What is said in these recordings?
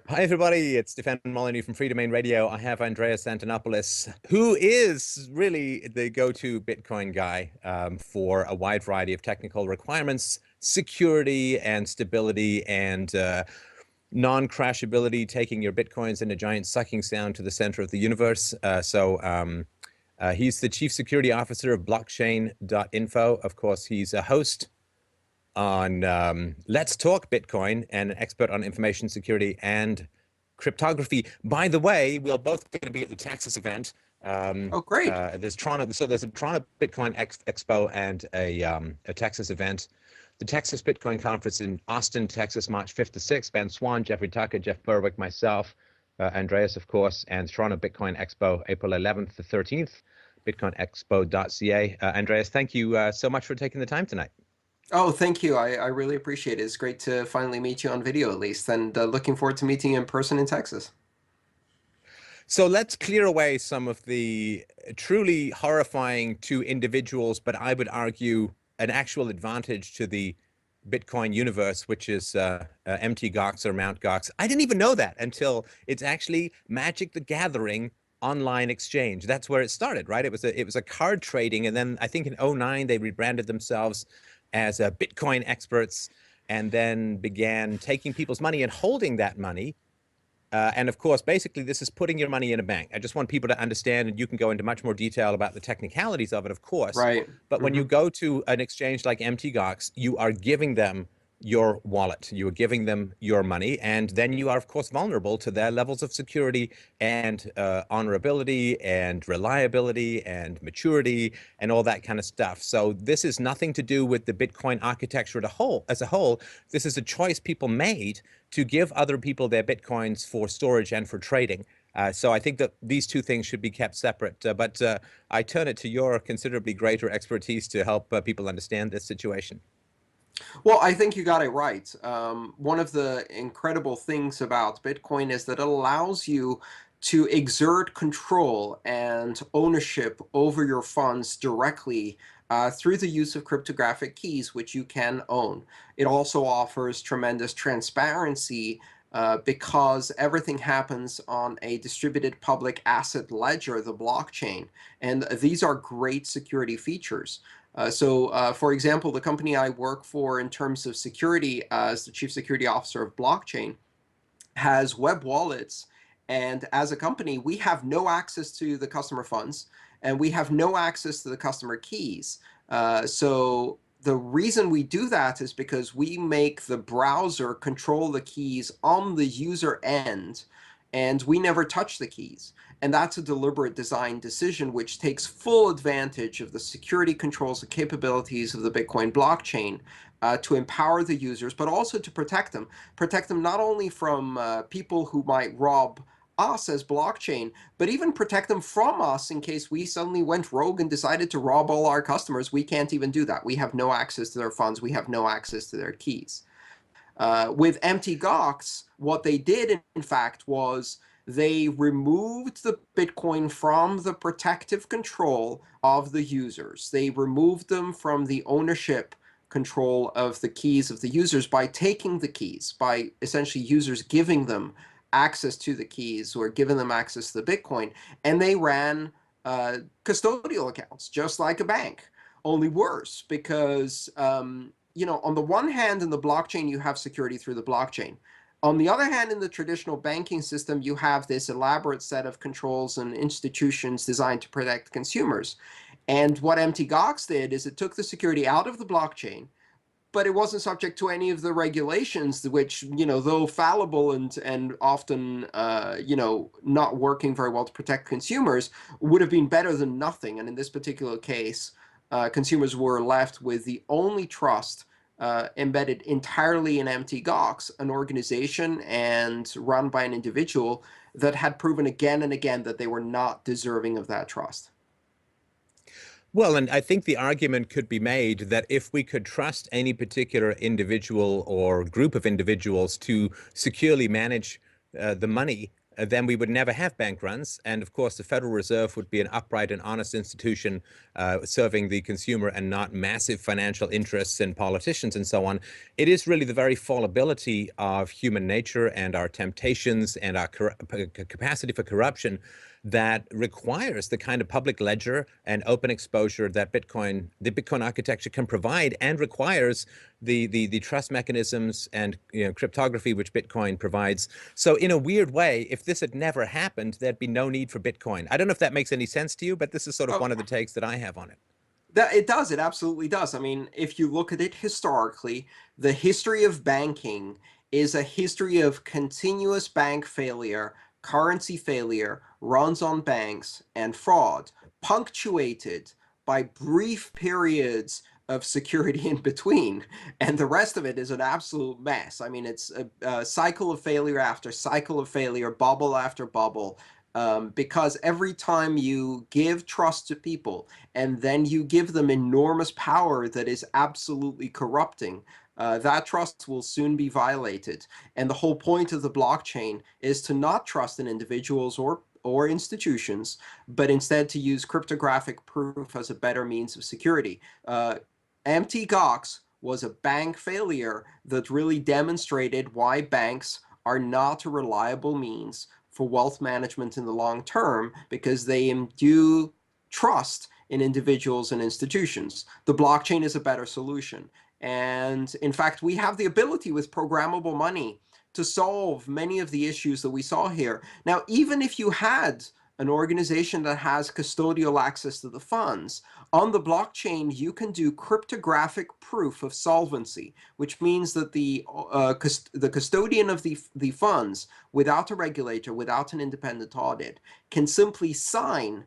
Hi, everybody. It's Stefan Molyneux from Free Domain Radio. I have Andreas Antonopoulos, who is really the go-to Bitcoin guy for a wide variety of technical requirements, security and stability and non-crashability, taking your Bitcoins in a giant sucking sound to the center of the universe. He's the Chief Security Officer of blockchain.info. Of course, he's a host on Let's Talk Bitcoin and an expert on information security and cryptography. By the way, we're both going to be at the Texas event. Oh, great. There's a Toronto Bitcoin Expo and a Texas event. The Texas Bitcoin Conference in Austin, Texas, March 5th to 6th. Ben Swan, Jeffrey Tucker, Jeff Berwick, myself, Andreas, of course, and Toronto Bitcoin Expo, April 11th to 13th, bitcoinexpo.ca. Andreas, thank you so much for taking the time tonight. Oh, thank you. I really appreciate it. It's great to finally meet you on video at least, and looking forward to meeting you in person in Texas. So let's clear away some of the truly horrifying to individuals, but I would argue an actual advantage to the Bitcoin universe, which is MT Gox or Mount Gox. I didn't even know that until it's actually Magic the Gathering online exchange. That's where it started, right? It was a card trading, and then I think in '09 they rebranded themselves as Bitcoin experts, and then began taking people's money and holding that money. And of course, basically, this is putting your money in a bank. I just want people to understand, and you can go into much more detail about the technicalities of it, of course. Right. But when you go to an exchange like MTGOX, you are giving them your wallet, you are giving them your money, and then you are, of course, vulnerable to their levels of security and honorability and reliability and maturity and all that kind of stuff. So this is nothing to do with the Bitcoin architecture as a whole. This is a choice people made to give other people their Bitcoins for storage and for trading. So I think that these two things should be kept separate. But I turn it to your considerably greater expertise to help people understand this situation. Well, I think you got it right. One of the incredible things about Bitcoin is that it allows you to exert control and ownership over your funds directly through the use of cryptographic keys, which you can own. It also offers tremendous transparency because everything happens on a distributed public asset ledger, the blockchain. And these are great security features. For example, the company I work for in terms of security as the chief security officer of blockchain has web wallets. And as a company, we have no access to the customer funds and we have no access to the customer keys. So the reason we do that is because we make the browser control the keys on the user end, and we never touch the keys. And that's a deliberate design decision which takes full advantage of the security controls and capabilities of the Bitcoin blockchain to empower the users, but also to protect them. Protect them not only from people who might rob us as blockchain, but even protect them from us in case we suddenly went rogue and decided to rob all our customers. We can't even do that. We have no access to their funds. We have no access to their keys. With MTGOX, what they did, in fact, was they removed the Bitcoin from the protective control of the users. They removed them from the ownership control of the keys of the users by taking the keys, by essentially users giving them access to the keys or giving them access to the Bitcoin. And they ran custodial accounts, just like a bank, only worse because on the one hand, in the blockchain, you have security through the blockchain. On the other hand, in the traditional banking system, you have this elaborate set of controls and institutions designed to protect consumers. And what MTGOX did is it took the security out of the blockchain, but it wasn't subject to any of the regulations, which, though fallible and often, not working very well to protect consumers, would have been better than nothing. And in this particular case, consumers were left with the only trust embedded entirely in MTGOX, an organization and run by an individual that had proven again and again that they were not deserving of that trust. Well, and I think the argument could be made that if we could trust any particular individual or group of individuals to securely manage the money then we would never have bank runs. And of course, the Federal Reserve would be an upright and honest institution serving the consumer and not massive financial interests and politicians and so on. It is really the very fallibility of human nature and our temptations and our capacity for corruption that requires the kind of public ledger and open exposure that the Bitcoin architecture can provide, and requires the trust mechanisms and cryptography which Bitcoin provides. So in a weird way, if this had never happened, there'd be no need for Bitcoin. I don't know if that makes any sense to you, but this is sort of one of the takes that I have on it. It does. It absolutely does. I mean, if you look at it historically, the history of banking is a history of continuous bank failure, currency failure, runs on banks, and fraud, punctuated by brief periods of security in between. And the rest of it is an absolute mess. I mean, it's a cycle of failure after cycle of failure, bubble after bubble. Because every time you give trust to people and then you give them enormous power that is absolutely corrupting, that trust will soon be violated. And the whole point of the blockchain is to not trust in individuals or institutions, but instead to use cryptographic proof as a better means of security. Mt. Gox was a bank failure that really demonstrated why banks are not a reliable means for wealth management in the long term, because they imbue trust in individuals and institutions. The blockchain is a better solution. And in fact, we have the ability with programmable money to solve many of the issues that we saw here. Now, even if you had an organization that has custodial access to the funds, on the blockchain, you can do cryptographic proof of solvency, which means that the custodian of the funds, without a regulator, without an independent audit, can simply sign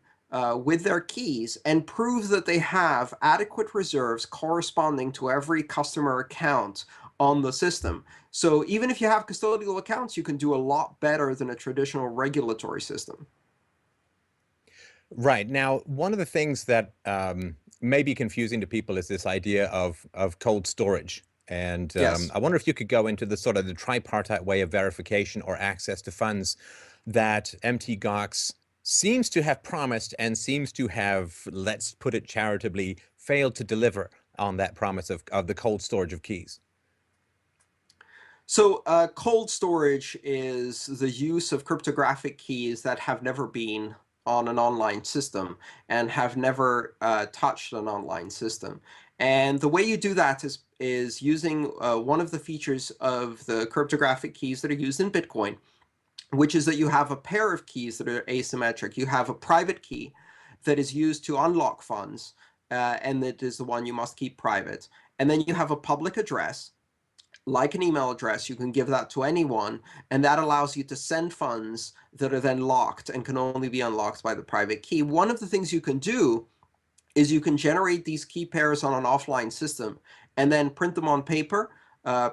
with their keys and prove that they have adequate reserves corresponding to every customer account on the system. So even if you have custodial accounts, you can do a lot better than a traditional regulatory system. Right. Now, one of the things that may be confusing to people is this idea of cold storage. And Yes. I wonder if you could go into the sort of the tripartite way of verification or access to funds that Mt. Gox seems to have promised and seems to have, let's put it charitably, failed to deliver on that promise of the cold storage of keys. So cold storage is the use of cryptographic keys that have never been on an online system and have never touched an online system. And the way you do that is using one of the features of the cryptographic keys that are used in Bitcoin, which is that you have a pair of keys that are asymmetric. You have a private key that is used to unlock funds, and that is the one you must keep private. And then you have a public address, like an email address. You can give that to anyone, and that allows you to send funds that are then locked and can only be unlocked by the private key. One of the things you can do is you can generate these key pairs on an offline system and then print them on paper,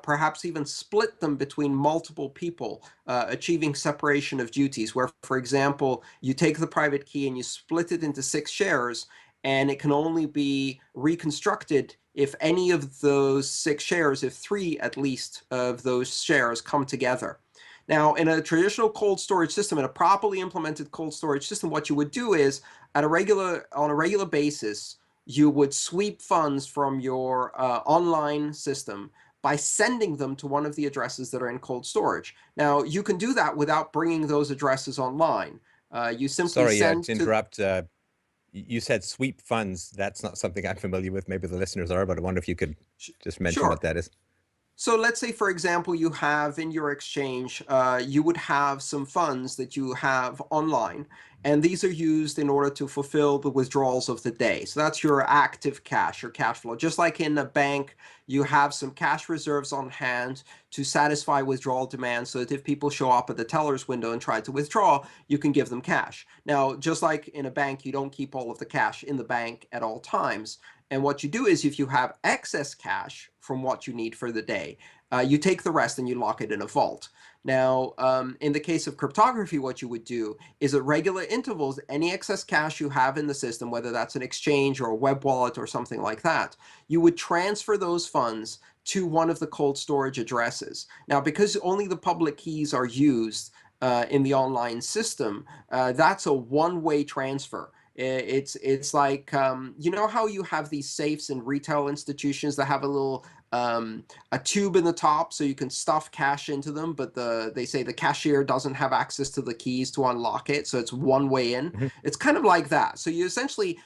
perhaps even split them between multiple people, achieving separation of duties, where, for example, you take the private key and you split it into 6 shares, and it can only be reconstructed if any of those 6 shares, if 3 at least of those shares come together. Now, in a traditional cold storage system, in a properly implemented cold storage system, what you would do is, on a regular basis, you would sweep funds from your online system by sending them to one of the addresses that are in cold storage. Now, you can do that without bringing those addresses online. You simply Sorry send to interrupt. You said sweep funds. That's not something I'm familiar with. Maybe the listeners are, but I wonder if you could just mention Sure. what that is. So let's say, for example, you have in your exchange, you would have some funds that you have online, and these are used in order to fulfill the withdrawals of the day. So that's your active cash, your cash flow. Just like in a bank, you have some cash reserves on hand to satisfy withdrawal demands, so that if people show up at the teller's window and try to withdraw, you can give them cash. Now, just like in a bank, you don't keep all of the cash in the bank at all times. And what you do is, if you have excess cash from what you need for the day, you take the rest and you lock it in a vault. Now, in the case of cryptography, what you would do is, at regular intervals, any excess cash you have in the system, whether that's an exchange or a web wallet or something like that, you would transfer those funds to one of the cold storage addresses. Now, because only the public keys are used, in the online system, that's a one-way transfer. It's like you know how you have these safes in retail institutions that have a little a tube in the top so you can stuff cash into them, but they say the cashier doesn't have access to the keys to unlock it, so it's one way in. Mhm. It's kind of like that. So you essentially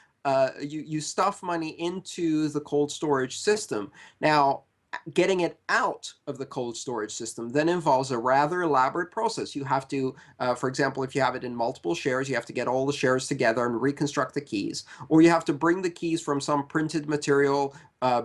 you stuff money into the cold storage system. Now, getting it out of the cold storage system then involves a rather elaborate process. You have to, for example, if you have it in multiple shares, you have to get all the shares together and reconstruct the keys, or you have to bring the keys from some printed material,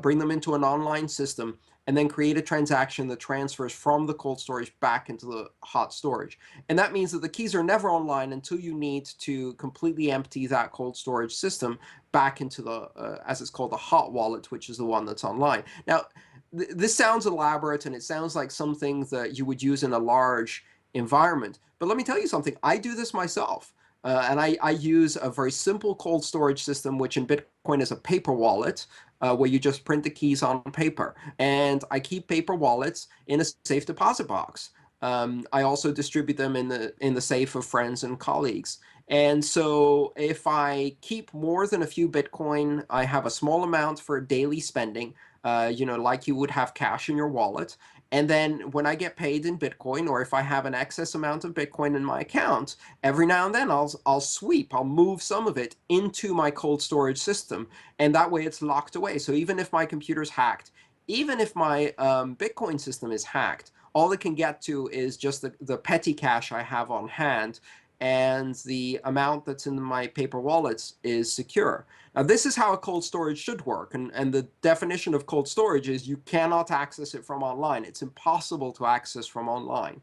bring them into an online system, and then create a transaction that transfers from the cold storage back into the hot storage. And that means that the keys are never online until you need to completely empty that cold storage system back into the, as it's called, the hot wallet, which is the one that's online. Now, this sounds elaborate and it sounds like something that you would use in a large environment. But let me tell you something, I do this myself. And I use a very simple cold storage system, which in Bitcoin is a paper wallet, where you just print the keys on paper. And I keep paper wallets in a safe deposit box. I also distribute them in the safe of friends and colleagues. And so if I keep more than a few Bitcoin, I have a small amount for daily spending, like you would have cash in your wallet. And then when I get paid in Bitcoin, or if I have an excess amount of Bitcoin in my account, every now and then I'll move some of it into my cold storage system, and that way it's locked away. So even if my computer's hacked, even if my Bitcoin system is hacked, all it can get to is just the petty cash I have on hand, and the amount that's in my paper wallets is secure. Now, this is how a cold storage should work, and the definition of cold storage is you cannot access it from online. It's impossible to access from online.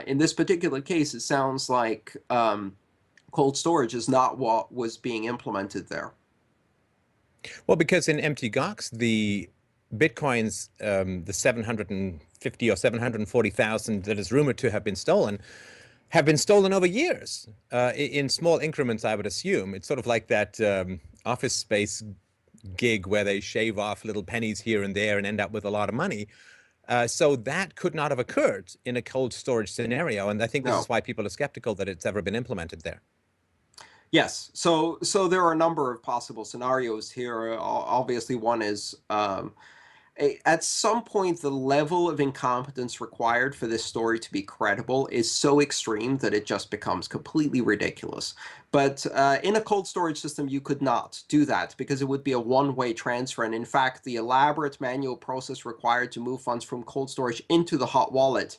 In this particular case, it sounds like cold storage is not what was being implemented there. Well, because in Mt. Gox, the Bitcoins, the 750 or 740,000 that is rumored to have been stolen over years, in small increments, I would assume. It's sort of like that Office Space gig where they shave off little pennies here and there and end up with a lot of money. So that could not have occurred in a cold storage scenario. And I think this No. is why people are skeptical that it's ever been implemented there. Yes. So there are a number of possible scenarios here. Obviously, one is at some point, the level of incompetence required for this story to be credible is so extreme that it just becomes completely ridiculous. But in a cold storage system, you could not do that because it would be a one-way transfer. And in fact, the elaborate manual process required to move funds from cold storage into the hot wallet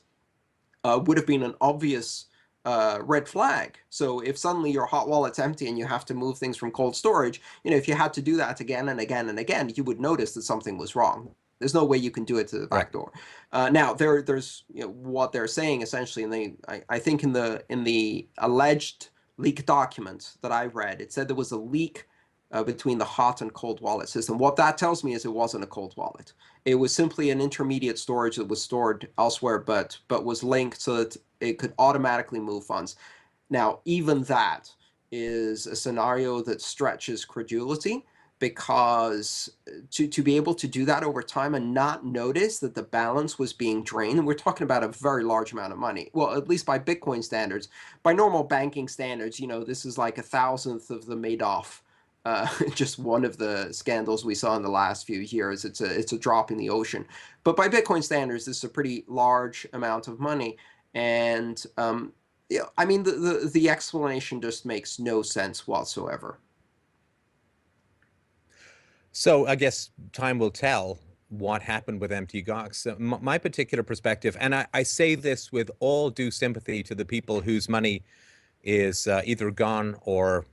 would have been an obvious red flag. So if suddenly your hot wallet's empty and you have to move things from cold storage, if you had to do that again and again and again, you would notice that something was wrong. There's no way you can do it to the back door. Now there's what they're saying essentially, and I think in the alleged leak document that I read, it said there was a leak between the hot and cold wallet system. What that tells me is it wasn't a cold wallet. It was simply an intermediate storage that was stored elsewhere, but was linked so that it could automatically move funds. Now, even that is a scenario that stretches credulity, because to be able to do that over time and not notice that the balance was being drained, and we're talking about a very large amount of money. Well, at least by Bitcoin standards. By normal banking standards, this is like 1,000th of the Madoff. Just one of the scandals we saw in the last few years. It's a drop in the ocean. But by Bitcoin standards, this is a pretty large amount of money. And I mean, the explanation just makes no sense whatsoever. So I guess time will tell what happened with Mt. Gox. So my particular perspective, and I say this with all due sympathy to the people whose money is either gone or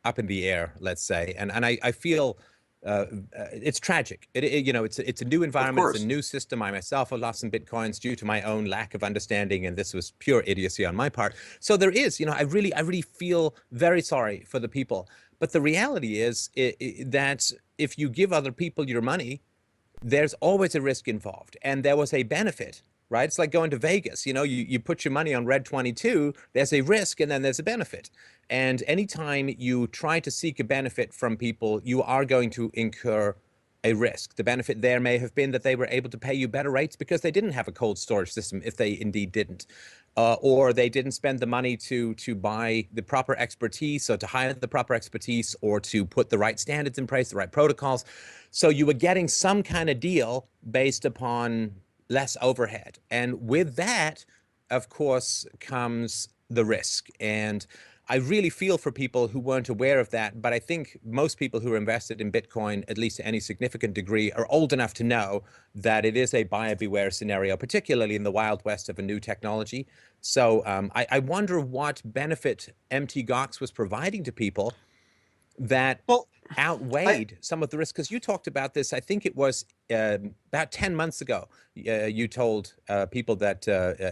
up in the air, let's say, and I feel it's tragic. It's a new Of environment, it's course. a new system. I myself have lost some Bitcoins due to my own lack of understanding, and this was pure idiocy on my part. So there is, I really feel very sorry for the people. But the reality is that if you give other people your money, there's always a risk involved, and there was a benefit, right? It's like going to Vegas. You put your money on Red 22, there's a risk and then there's a benefit. And anytime you try to seek a benefit from people, you are going to incur a risk. The benefit there may have been that they were able to pay you better rates because they didn't have a cold storage system, if they indeed didn't, or they didn't spend the money to buy the proper expertise, or to hire the proper expertise, or to put the right standards in place, the right protocols. So you were getting some kind of deal based upon less overhead. And with that, of course, comes the risk. And I really feel for people who weren't aware of that, but I think most people who are invested in Bitcoin, at least to any significant degree, are old enough to know that it is a buyer beware scenario, particularly in the Wild West of a new technology. So I wonder what benefit Mt. Gox was providing to people that Well, I outweighed some of the risks. Because you talked about this, I think it was about 10 months ago. You told people that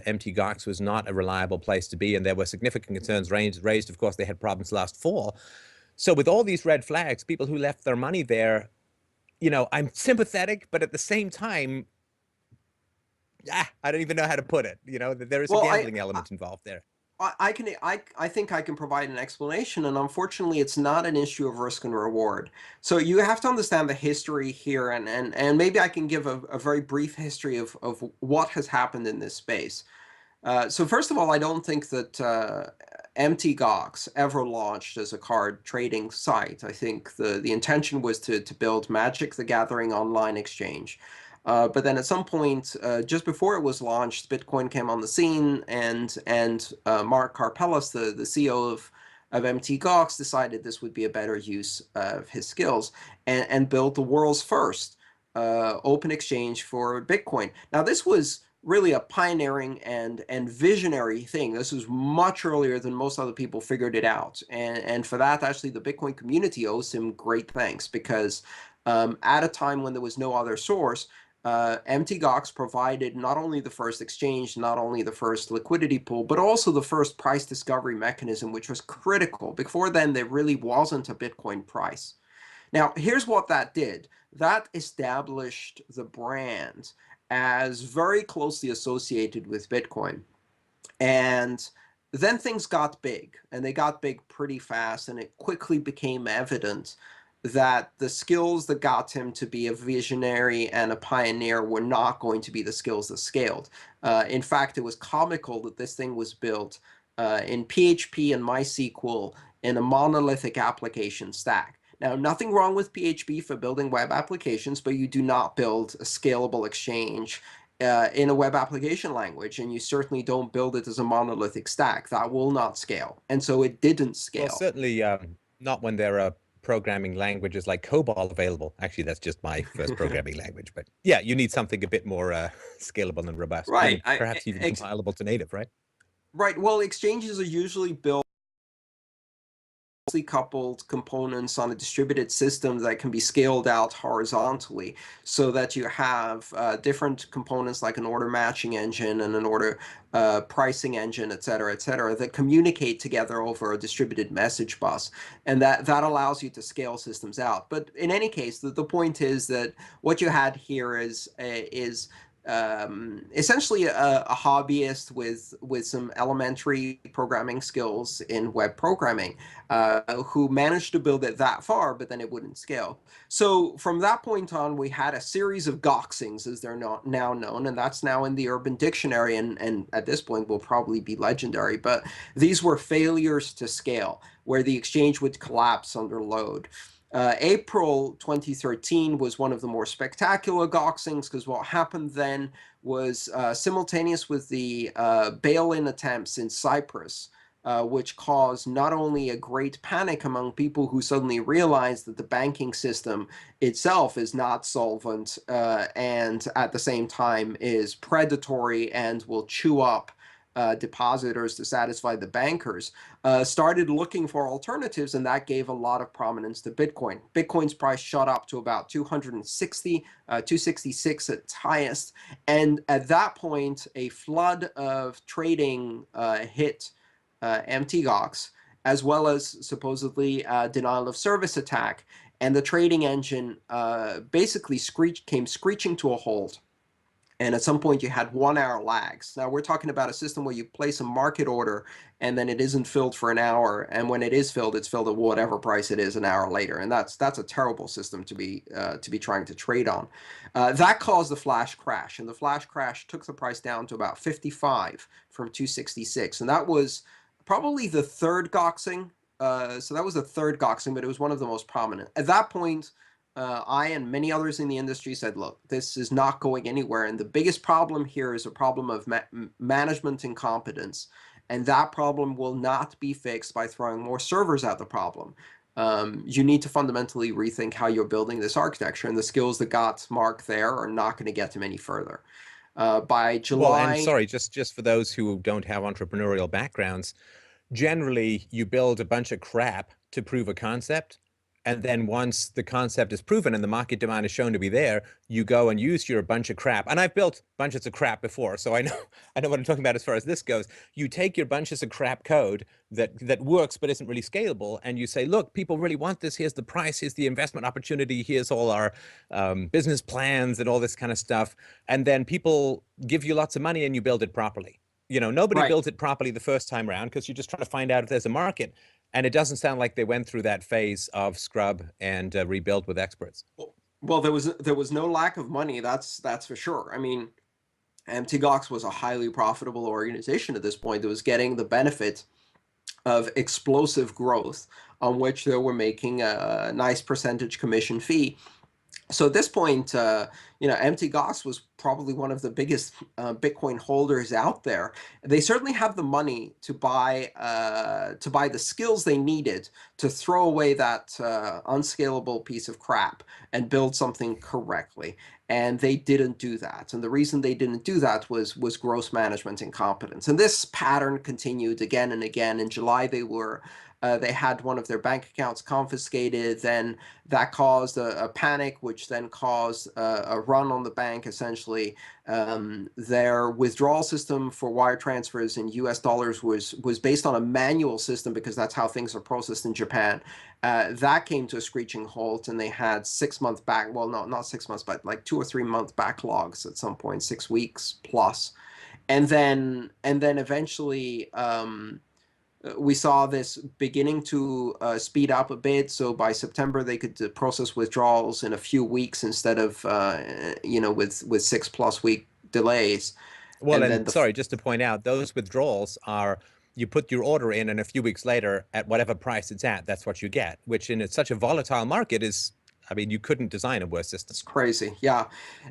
Mt. Gox was not a reliable place to be, and there were significant concerns raised. Of course, they had problems last fall. So with all these red flags, people who left their money there, I'm sympathetic, but at the same time, I don't even know how to put it. There is a well, gambling element involved there. I think I can provide an explanation, and unfortunately, it's not an issue of risk and reward. So you have to understand the history here, and maybe I can give a very brief history of what has happened in this space. So first of all, I don't think that Mt. Gox ever launched as a card trading site. I think the intention was to build Magic: The Gathering online exchange. But then at some point, just before it was launched, Bitcoin came on the scene, and Mark Karpelès, the CEO of Mt. Gox, decided this would be a better use of his skills, and built the world's first open exchange for Bitcoin. Now, this was really a pioneering and visionary thing. This was much earlier than most other people figured it out, and for that, actually, the Bitcoin community owes him great thanks, because at a time when there was no other source, Mt. Gox provided not only the first exchange, not only the first liquidity pool, but also the first price discovery mechanism, which was critical. Before then, there really wasn't a Bitcoin price. Now, here's what that did. That established the brand as very closely associated with Bitcoin. And then things got big, and they got big pretty fast, and it quickly became evident that the skills that got him to be a visionary and a pioneer were not going to be the skills that scaled. In fact, it was comical that this thing was built in PHP and MySQL in a monolithic application stack. Now, nothing wrong with PHP for building web applications, but you do not build a scalable exchange in a web application language, and you certainly don't build it as a monolithic stack. That will not scale. And so it didn't Well, scale. certainly not when there are programming languages like COBOL available. Actually, that's just my first programming language. But yeah, you need something a bit more scalable and robust, Right. and perhaps even compilable to native, right? Right. Well, exchanges are usually built coupled components on a distributed system that can be scaled out horizontally, so that you have different components like an order matching engine and an order pricing engine, et cetera, that communicate together over a distributed message bus. And that allows you to scale systems out. But in any case, the point is that what you had here is essentially a hobbyist with some elementary programming skills in web programming, who managed to build it that far, but then it wouldn't scale. So from that point on, we had a series of Goxings, as they're not now known, and that's now in the Urban Dictionary, and at this point will probably be legendary. But these were failures to scale, where the exchange would collapse under load. April 2013 was one of the more spectacular Goxings, because what happened then was simultaneous with the bail-in attempts in Cyprus, which caused not only a great panic among people who suddenly realized that the banking system itself is not solvent, and at the same time is predatory and will chew up depositors to satisfy the bankers, started looking for alternatives, and that gave a lot of prominence to Bitcoin. Bitcoin's price shot up to about 260, 266 at its highest, and at that point, a flood of trading hit Mt. Gox, as well as supposedly denial of service attack, and the trading engine basically came screeching to a halt. And at some point you had 1 hour lags. Now we're talking about a system where you place a market order and then it isn't filled for an hour, and when it is filled, it's filled at whatever price it is an hour later, and that's a terrible system to be trying to trade on. That caused the flash crash, and the flash crash took the price down to about 55 from 266, and that was probably the third Goxing. So that was the third Goxing, but it was one of the most prominent. At that point, I and many others in the industry said, look, this is not going anywhere. And the biggest problem here is a problem of management incompetence. And that problem will not be fixed by throwing more servers at the problem. You need to fundamentally rethink how you're building this architecture. And the skills that got Mark there are not going to get him any further. By Well, and July. sorry, just for those who don't have entrepreneurial backgrounds, generally you build a bunch of crap to prove a concept. And then once the concept is proven and the market demand is shown to be there, you go and use your bunch of crap. And I've built bunches of crap before, so I know what I'm talking about as far as this goes. You take your bunches of crap code that works but isn't really scalable, and you say, look, people really want this. Here's the price. Here's the investment opportunity. Here's all our business plans and all this kind of stuff. And then people give you lots of money and you build it properly. Nobody Right. builds it properly the first time around because you're just trying to find out if there's a market. And it doesn't sound like they went through that phase of scrub and rebuild with experts. Well, there was no lack of money. That's for sure. I mean, MTGOX was a highly profitable organization at this point that was getting the benefit of explosive growth on which they were making a nice percentage commission fee. So at this point, MT Gox was probably one of the biggest Bitcoin holders out there. They certainly have the money to buy the skills they needed to throw away that unscalable piece of crap and build something correctly. And they didn't do that. And the reason they didn't do that was gross management incompetence. And this pattern continued again and again. In July, they had one of their bank accounts confiscated. Then that caused a panic, which then caused a run on the bank. Essentially, their withdrawal system for wire transfers in U.S. dollars was based on a manual system because that's how things are processed in Japan. That came to a screeching halt, and they had 6 month back. Well, not 6 months, but like 2 or 3 month backlogs at some point, 6 weeks plus, and then eventually. We saw this beginning to speed up a bit. So by September, they could process withdrawals in a few weeks instead of, with 6+ week delays. Well, And then and sorry, just to point out, those withdrawals are you put your order in, and a few weeks later, at whatever price it's at, that's what you get, which in such a volatile market is, I mean, you couldn't design a worse system. it's crazy. Yeah.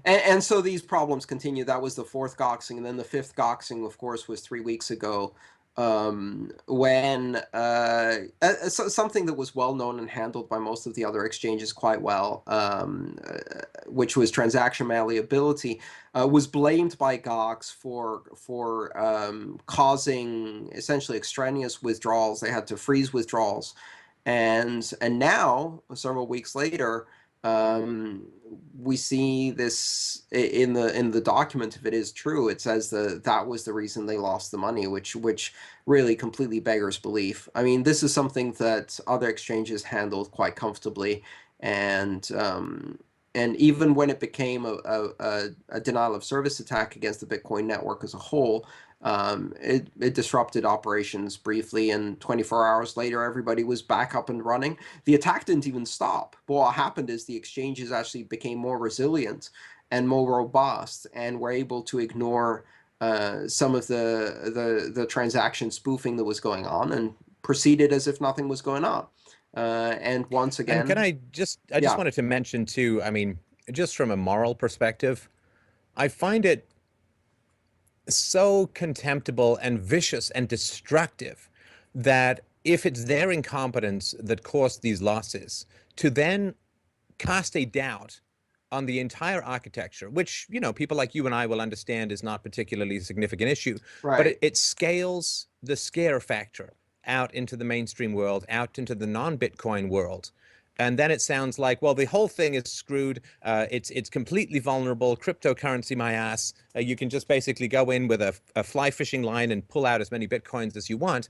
And so these problems continue. That was the fourth Goxing. And then the fifth Goxing, of course, was 3 weeks ago, when something that was well known and handled by most of the other exchanges quite well, which was transaction malleability, was blamed by Gox for causing essentially extraneous withdrawals. They had to freeze withdrawals, and now several weeks later. We see this in the document. If it is true, it says that was the reason they lost the money, which really completely beggars belief. I mean, this is something that other exchanges handled quite comfortably, and even when it became a denial of service attack against the Bitcoin network as a whole, it disrupted operations briefly, and 24 hours later, everybody was back up and running. The attack didn't even stop. But what happened is the exchanges actually became more resilient and more robust, and were able to ignore some of the transaction spoofing that was going on, and proceeded as if nothing was going on. And once And can again, I just yeah, wanted to mention too, I mean, just from a moral perspective, I find it so contemptible and vicious and destructive that if it's their incompetence that caused these losses, to then cast a doubt on the entire architecture, which, people like you and I will understand is not particularly a significant issue, but right. it scales the scare factor out into the mainstream world, out into the non-Bitcoin world. And then it sounds like, well, the whole thing is screwed. It's completely vulnerable. Cryptocurrency, my ass. You can just basically go in with a fly fishing line and pull out as many Bitcoins as you want.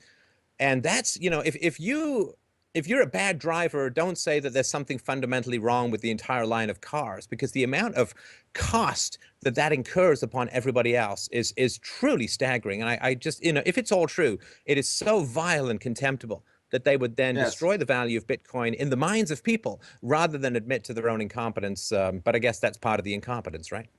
And that's, if you if you're a bad driver, don't say that there's something fundamentally wrong with the entire line of cars, because the amount of cost that that incurs upon everybody else is truly staggering. And I just, if it's all true, it is so vile and contemptible that they would then Yes. destroy the value of Bitcoin in the minds of people rather than admit to their own incompetence. But I guess that's part of the incompetence, right?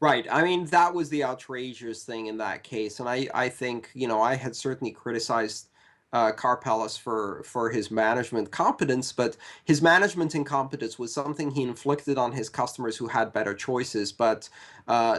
Right. I mean, that was the outrageous thing in that case. And I think, I had certainly criticized Karpeles for his management competence, but his management incompetence was something he inflicted on his customers who had better choices. But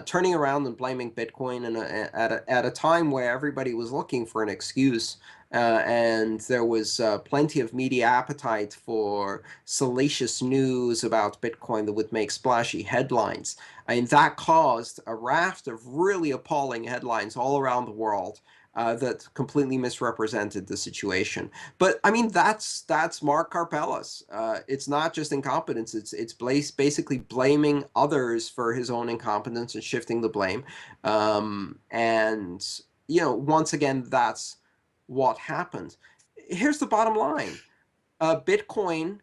turning around and blaming Bitcoin at a time where everybody was looking for an excuse, and there was plenty of media appetite for salacious news about Bitcoin that would make splashy headlines. I mean, that caused a raft of really appalling headlines all around the world that completely misrepresented the situation. But I mean, that's Mark Karpeles. It's not just incompetence; it's basically blaming others for his own incompetence and shifting the blame. And once again, that's what happened. Here's the bottom line: Bitcoin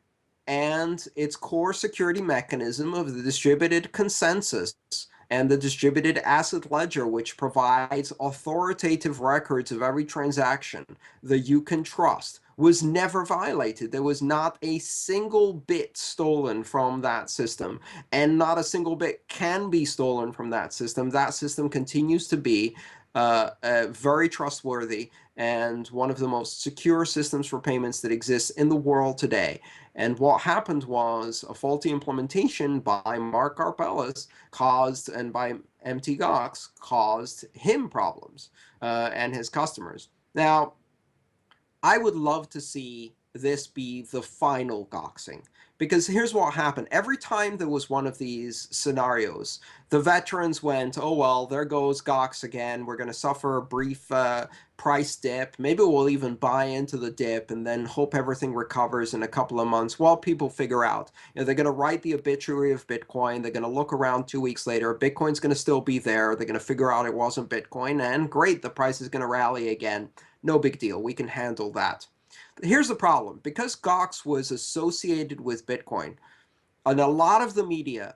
and its core security mechanism of the distributed consensus and the distributed asset ledger, which provides authoritative records of every transaction that you can trust, was never violated. There was not a single bit stolen from that system, and not a single bit can be stolen from that system. That system continues to be very trustworthy and one of the most secure systems for payments that exists in the world today. And what happened was a faulty implementation by Mark Karpeles and by Mt. Gox caused him problems and his customers. Now, I would love to see this be the final Goxing. Because here's what happened. Every time there was one of these scenarios, the veterans went, oh, well, there goes Gox again. We're going to suffer a brief price dip. Maybe we'll even buy into the dip and then hope everything recovers in a couple of months while people figure out. They're going to write the obituary of Bitcoin. They're going to look around 2 weeks later. Bitcoin's going to still be there. They're going to figure out it wasn't Bitcoin. And great, the price is going to rally again. No big deal. We can handle that. Here's the problem. Because Gox was associated with Bitcoin, and a lot of the media,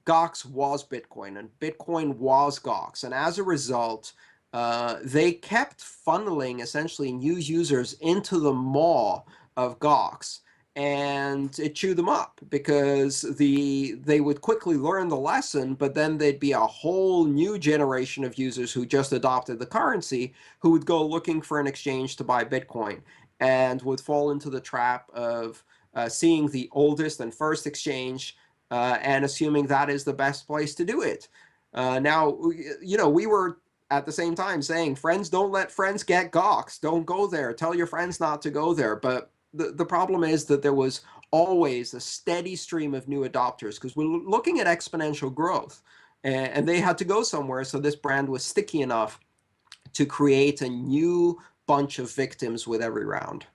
Gox was Bitcoin, and Bitcoin was Gox. And as a result, they kept funneling essentially new users into the maw of Gox, and it chewed them up because they would quickly learn the lesson, but then there'd be a whole new generation of users who just adopted the currency who would go looking for an exchange to buy Bitcoin and would fall into the trap of seeing the oldest and first exchange and assuming that is the best place to do it. Now, we were at the same time saying, friends, don't let friends get Gox. Don't go there. Tell your friends not to go there. But the problem is that there was always a steady stream of new adopters because we're looking at exponential growth. And they had to go somewhere. So this brand was sticky enough to create a new bunch of victims with every round.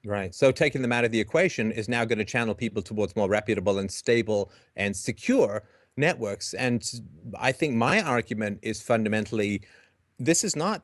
Right. So taking them out of the equation is now going to channel people towards more reputable and stable and secure networks. And I think my argument is fundamentally, this is not,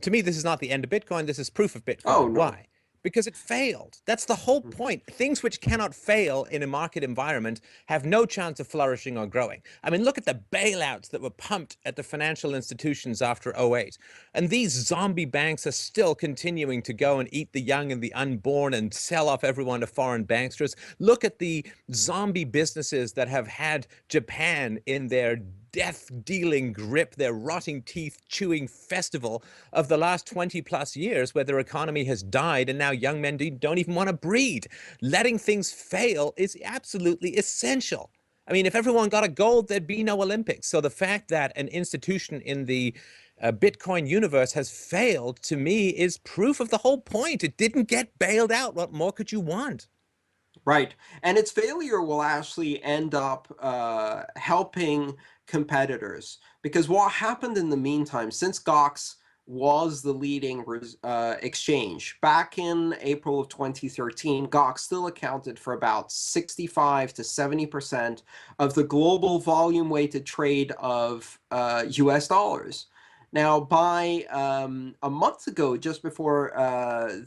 to me, this is not the end of Bitcoin. This is proof of Bitcoin. Oh, no. Why? Because it failed. That's the whole point. Things which cannot fail in a market environment have no chance of flourishing or growing. I mean, look at the bailouts that were pumped at the financial institutions after 08. And these zombie banks are still continuing to go and eat the young and the unborn and sell off everyone to foreign banksters. Look at the zombie businesses that have had Japan in their death-dealing grip, their rotting teeth chewing festival of the last 20 plus years, where their economy has died and now young men don't even want to breed. Letting things fail is absolutely essential. I mean, if everyone got a gold, there'd be no Olympics. So the fact that an institution in the Bitcoin universe has failed, to me, is proof of the whole point. It didn't get bailed out. What more could you want? Right. And its failure will actually end up helping competitors. Because what happened in the meantime, since Gox was the leading exchange, back in April of 2013, Gox still accounted for about 65 to 70% of the global volume weighted trade of US dollars. Now, by a month ago, just before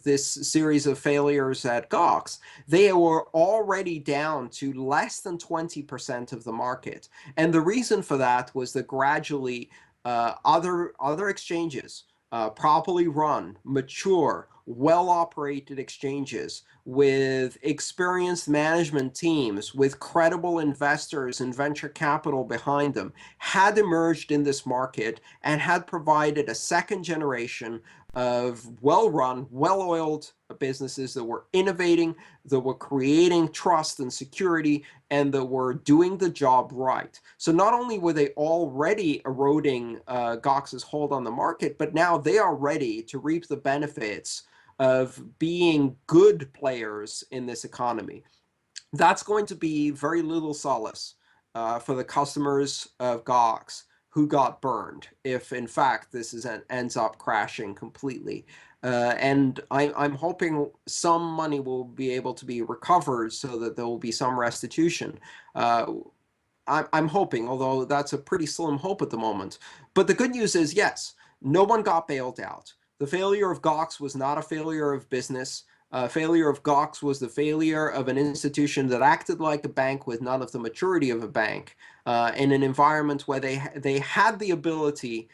this series of failures at Gox, they were already down to less than 20% of the market. And the reason for that was that gradually other exchanges, properly run, mature, well-operated exchanges with experienced management teams, with credible investors and venture capital behind them, had emerged in this market and had provided a second generation of well-run, well-oiled businesses that were innovating, that were creating trust and security, and that were doing the job right. So not only were they already eroding Gox's hold on the market, but now they are ready to reap the benefits of being good players in this economy. That's going to be very little solace for the customers of Gox who got burned if, in fact, ends up crashing completely. And I'm hoping some money will be able to be recovered so that there will be some restitution. I'm hoping, although that's a pretty slim hope at the moment. But the good news is, yes, no one got bailed out. The failure of Gox was not a failure of business. Failure of Gox was the failure of an institution that acted like a bank with none of the maturity of a bank, in an environment where they had the ability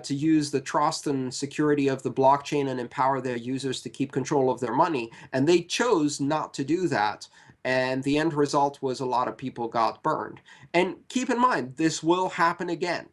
to use the trust and security of the blockchain and empower their users to keep control of their money, and they chose not to do that. And the end result was a lot of people got burned. And keep in mind, this will happen again.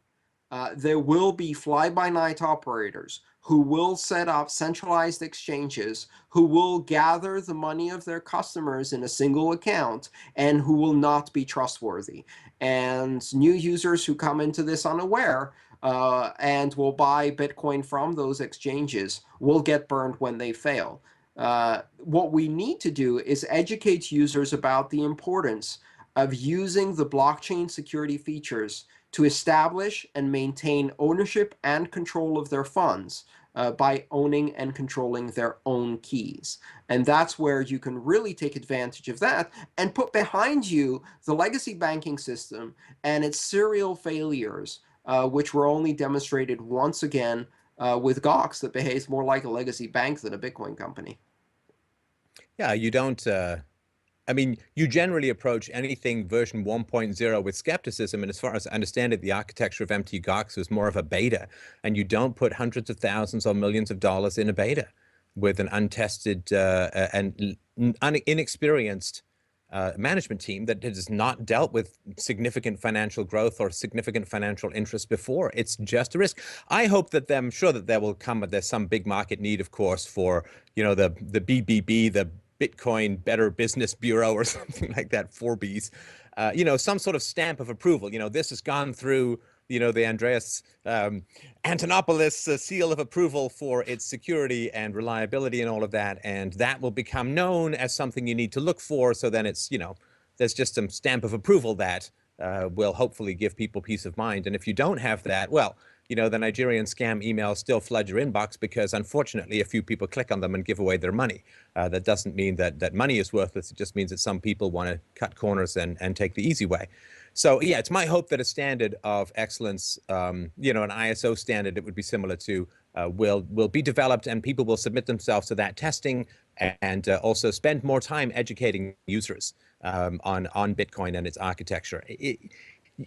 There will be fly-by-night operators who will set up centralized exchanges, who will gather the money of their customers in a single account, and who will not be trustworthy. And new users who come into this unaware and will buy Bitcoin from those exchanges will get burned when they fail. What we need to do is educate users about the importance of using the blockchain security features to establish and maintain ownership and control of their funds by owning and controlling their own keys. And that's where you can really take advantage of that and put behind you the legacy banking system and its serial failures, which were only demonstrated once again with Gox, that behaves more like a legacy bank than a Bitcoin company. Yeah, you don't. I mean, you generally approach anything version 1.0 with skepticism. And as far as I understand it, the architecture of Mt. Gox was more of a beta. And you don't put hundreds of thousands or millions of dollars in a beta with an untested and inexperienced management team that has not dealt with significant financial growth or significant financial interest before. It's just a risk. I hope that I'm sure that there will come, there's some big market need, of course, for, the BBB, the Bitcoin Better Business Bureau or something like that, 4Bs, some sort of stamp of approval. This has gone through, the Andreas Antonopoulos seal of approval for its security and reliability and all of that. And that will become known as something you need to look for. So then it's, there's just some stamp of approval that will hopefully give people peace of mind. And if you don't have that, well, the Nigerian scam emails still flood your inbox because, unfortunately, a few people click on them and give away their money. That doesn't mean that money is worthless. It just means that some people want to cut corners and take the easy way. So, yeah, it's my hope that a standard of excellence, an ISO standard that would be similar to, will be developed, and people will submit themselves to that testing and also spend more time educating users on Bitcoin and its architecture.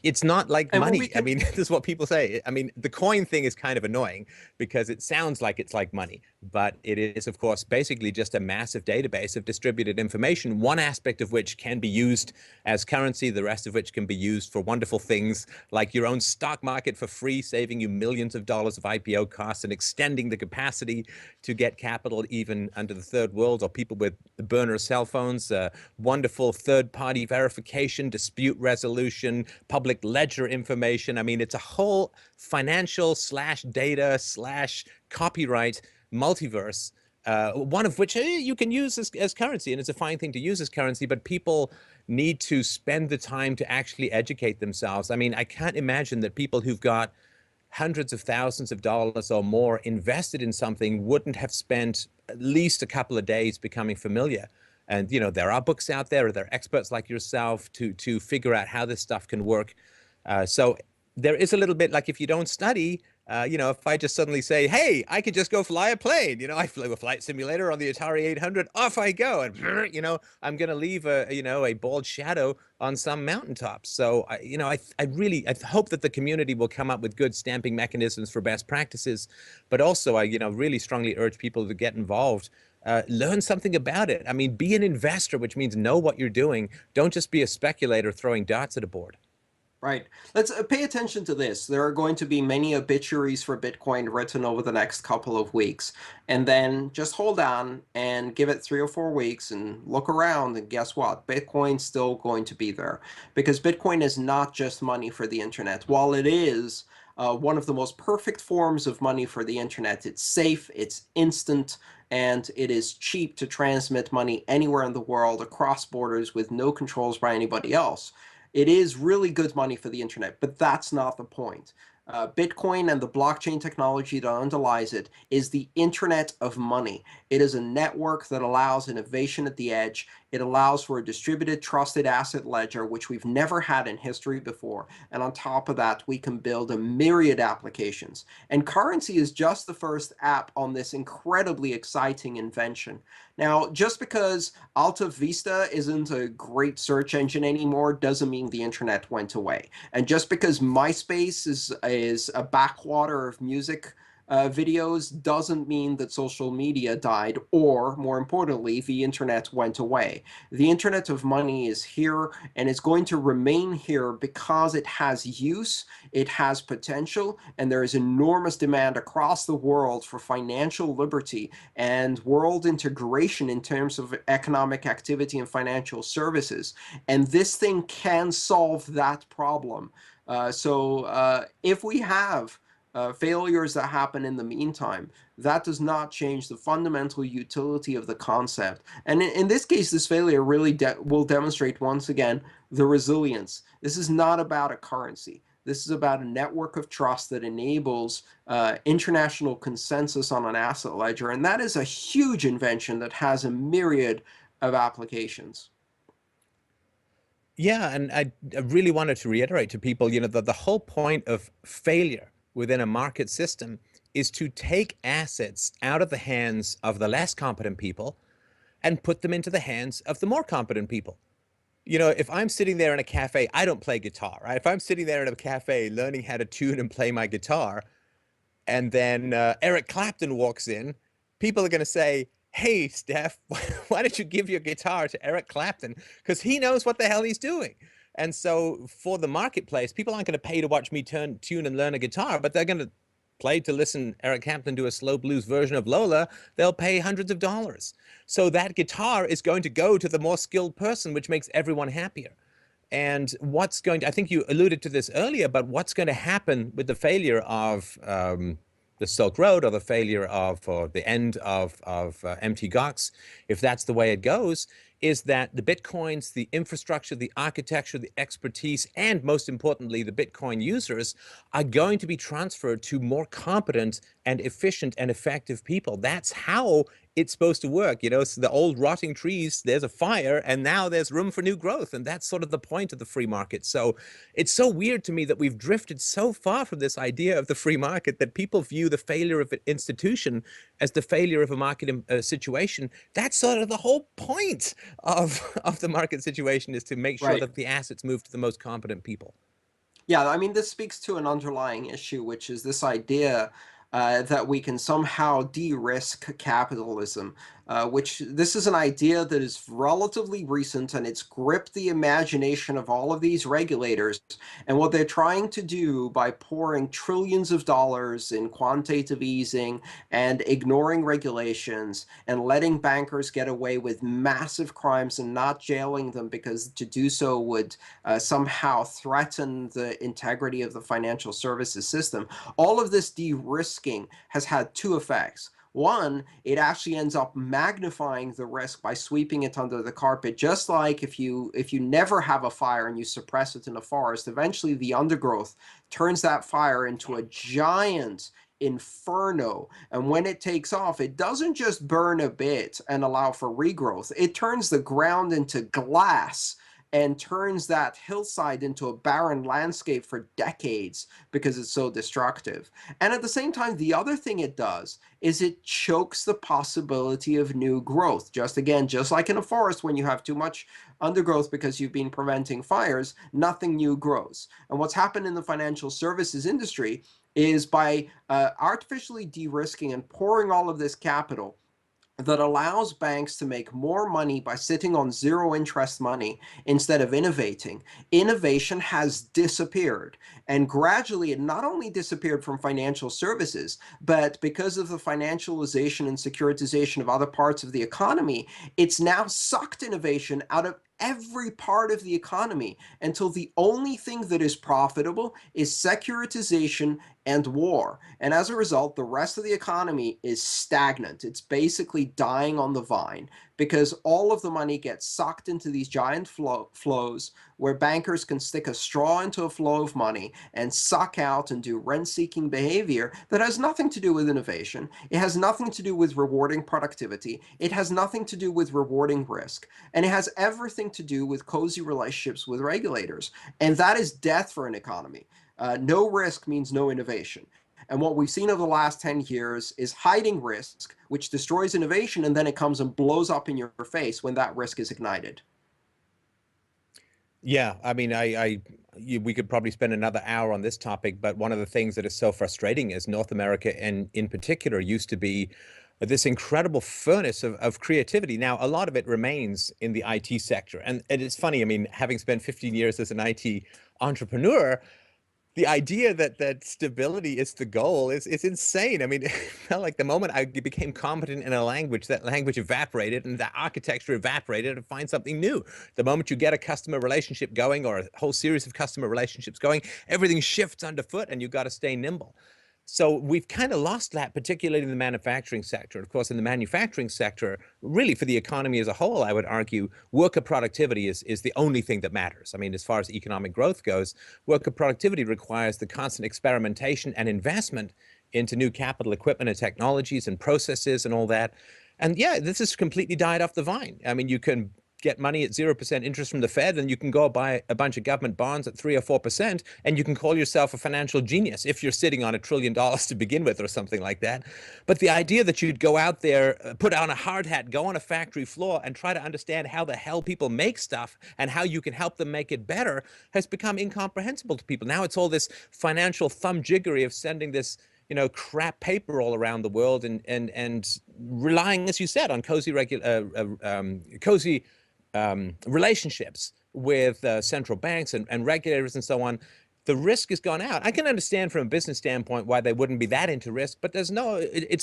It's not like money. I mean, this is what people say. I mean, the coin thing is kind of annoying because it sounds like it's like money, but it is, of course, basically just a massive database of distributed information, one aspect of which can be used as currency, the rest of which can be used for wonderful things like your own stock market for free, saving you millions of dollars of IPO costs and extending the capacity to get capital even under the third world or people with burner cell phones, wonderful third-party verification, dispute resolution, public ledger information. I mean, it's a whole financial / data / copyright multiverse, one of which you can use as currency, and it's a fine thing to use as currency, but people need to spend the time to actually educate themselves. I mean, I can't imagine that people who've got hundreds of thousands of dollars or more invested in something wouldn't have spent at least a couple of days becoming familiar. And, there are books out there, there are experts like yourself to figure out how this stuff can work. So there is a little bit like if you don't study, If I just suddenly say, "Hey, I could just go fly a plane," I flew a flight simulator on the Atari 800, off I go, and I'm going to leave a bald shadow on some mountaintop. So I hope that the community will come up with good stamping mechanisms for best practices, but also I really strongly urge people to get involved. Learn something about it. I mean, be an investor, which means know what you're doing. Don't just be a speculator throwing darts at a board. Right. Let's pay attention to this. There are going to be many obituaries for Bitcoin written over the next couple of weeks. And then just hold on and give it 3 or 4 weeks and look around. And guess what? Bitcoin's still going to be there because Bitcoin is not just money for the internet. While it is one of the most perfect forms of money for the internet, it's safe, it's instant, and it is cheap to transmit money anywhere in the world across borders with no controls by anybody else. It is really good money for the internet, but that's not the point. Bitcoin and the blockchain technology that underlies it is the internet of money. It is a network that allows innovation at the edge. It allows for a distributed, trusted asset ledger, which we've never had in history before. And on top of that, we can build a myriad applications. And currency is just the first app on this incredibly exciting invention. Now, just because Alta Vista isn't a great search engine anymore doesn't mean the internet went away. And just because MySpace is a backwater of music videos doesn't mean that social media died, or more importantly, the internet went away. The internet of money is here and it's going to remain here because it has use, it has potential, and there is enormous demand across the world for financial liberty and world integration in terms of economic activity and financial services. And this thing can solve that problem. So if we have failures that happen in the meantime, that does not change the fundamental utility of the concept. And in this case, this failure really will demonstrate once again the resilience. This is not about a currency. This is about a network of trust that enables international consensus on an asset ledger. And that is a huge invention that has a myriad of applications. Yeah, and I really wanted to reiterate to people, that the whole point of failure within a market system is to take assets out of the hands of the less competent people and put them into the hands of the more competent people. If I'm sitting there in a cafe, I don't play guitar, right? If I'm sitting there in a cafe learning how to tune and play my guitar, and then Eric Clapton walks in, people are going to say, "Hey, Steph, why don't you give your guitar to Eric Clapton? Because he knows what the hell he's doing." And so for the marketplace, people aren't going to pay to watch me tune and learn a guitar, but they're going to play to listen Eric Clapton do a slow blues version of Lola. They'll pay hundreds of dollars. So that guitar is going to go to the more skilled person, which makes everyone happier. And I think you alluded to this earlier, but what's going to happen with the failure of the Silk Road, or the failure of, or the end of Mt. Gox, if that's the way it goes, is that the Bitcoins, the infrastructure, the architecture, the expertise, and most importantly, the Bitcoin users are going to be transferred to more competent and efficient and effective people. That's how it's supposed to work. So the old rotting trees, there's a fire, and now there's room for new growth. And that's sort of the point of the free market. So it's so weird to me that we've drifted so far from this idea of the free market that people view the failure of an institution as the failure of a market situation. That's sort of the whole point of the market situation, is to make sure Right. that the assets move to the most competent people. Yeah, I mean, this speaks to an underlying issue, which is this idea that we can somehow de-risk capitalism, which this is an idea that is relatively recent and it's gripped the imagination of all of these regulators. And what they're trying to do by pouring trillions of dollars in quantitative easing and ignoring regulations and letting bankers get away with massive crimes and not jailing them because to do so would somehow threaten the integrity of the financial services system. All of this de-risking has had two effects. One, it actually ends up magnifying the risk by sweeping it under the carpet. Just like if you never have a fire and you suppress it in a forest, eventually the undergrowth turns that fire into a giant inferno. And when it takes off, it doesn't just burn a bit and allow for regrowth. It turns the ground into glass and turns that hillside into a barren landscape for decades because it's so destructive. And at the same time, the other thing it does is it chokes the possibility of new growth. Just like in a forest, when you have too much undergrowth because you've been preventing fires, nothing new grows. And what's happened in the financial services industry is by artificially de-risking and pouring all of this capital that allows banks to make more money by sitting on zero interest money instead of innovating. Innovation has disappeared. And gradually, it not only disappeared from financial services, but because of the financialization and securitization of other parts of the economy, it's now sucked innovation out of every part of the economy until the only thing that is profitable is securitization and war. And as a result, the rest of the economy is stagnant. It's basically dying on the vine because all of the money gets sucked into these giant flows where bankers can stick a straw into a flow of money and suck out and do rent-seeking behavior that has nothing to do with innovation. It has nothing to do with rewarding productivity. It has nothing to do with rewarding risk. And it has everything to do with cozy relationships with regulators. And that is death for an economy. No risk means no innovation. And what we've seen over the last 10 years is hiding risk, which destroys innovation, and then it comes and blows up in your face when that risk is ignited. Yeah, I mean, we could probably spend another hour on this topic, but one of the things that is so frustrating is North America, and in particular, used to be this incredible furnace of creativity. Now, a lot of it remains in the IT sector, and it's funny. I mean, having spent 15 years as an IT entrepreneur, the idea that stability is the goal is insane. I mean, it felt like the moment I became competent in a language, that language evaporated and the architecture evaporated to find something new. The moment you get a customer relationship going or a whole series of customer relationships going, everything shifts underfoot and you've got to stay nimble. So we've kind of lost that, particularly in the manufacturing sector. Of course, in the manufacturing sector, really for the economy as a whole, I would argue worker productivity is the only thing that matters. I mean, as far as economic growth goes, worker productivity requires the constant experimentation and investment into new capital equipment and technologies and processes and all that. And yeah, this has completely died off the vine. I mean, you can get money at 0% interest from the Fed, and you can go buy a bunch of government bonds at 3 or 4%, and you can call yourself a financial genius if you're sitting on $1 trillion to begin with or something like that. But the idea that you'd go out there, put on a hard hat, go on a factory floor and try to understand how the hell people make stuff and how you can help them make it better has become incomprehensible to people. Now it's all this financial thumbjiggery of sending this crap paper all around the world and relying, as you said, on cozy relationships with central banks and regulators and so on. The risk has gone out. I can understand from a business standpoint why they wouldn't be that into risk, but it's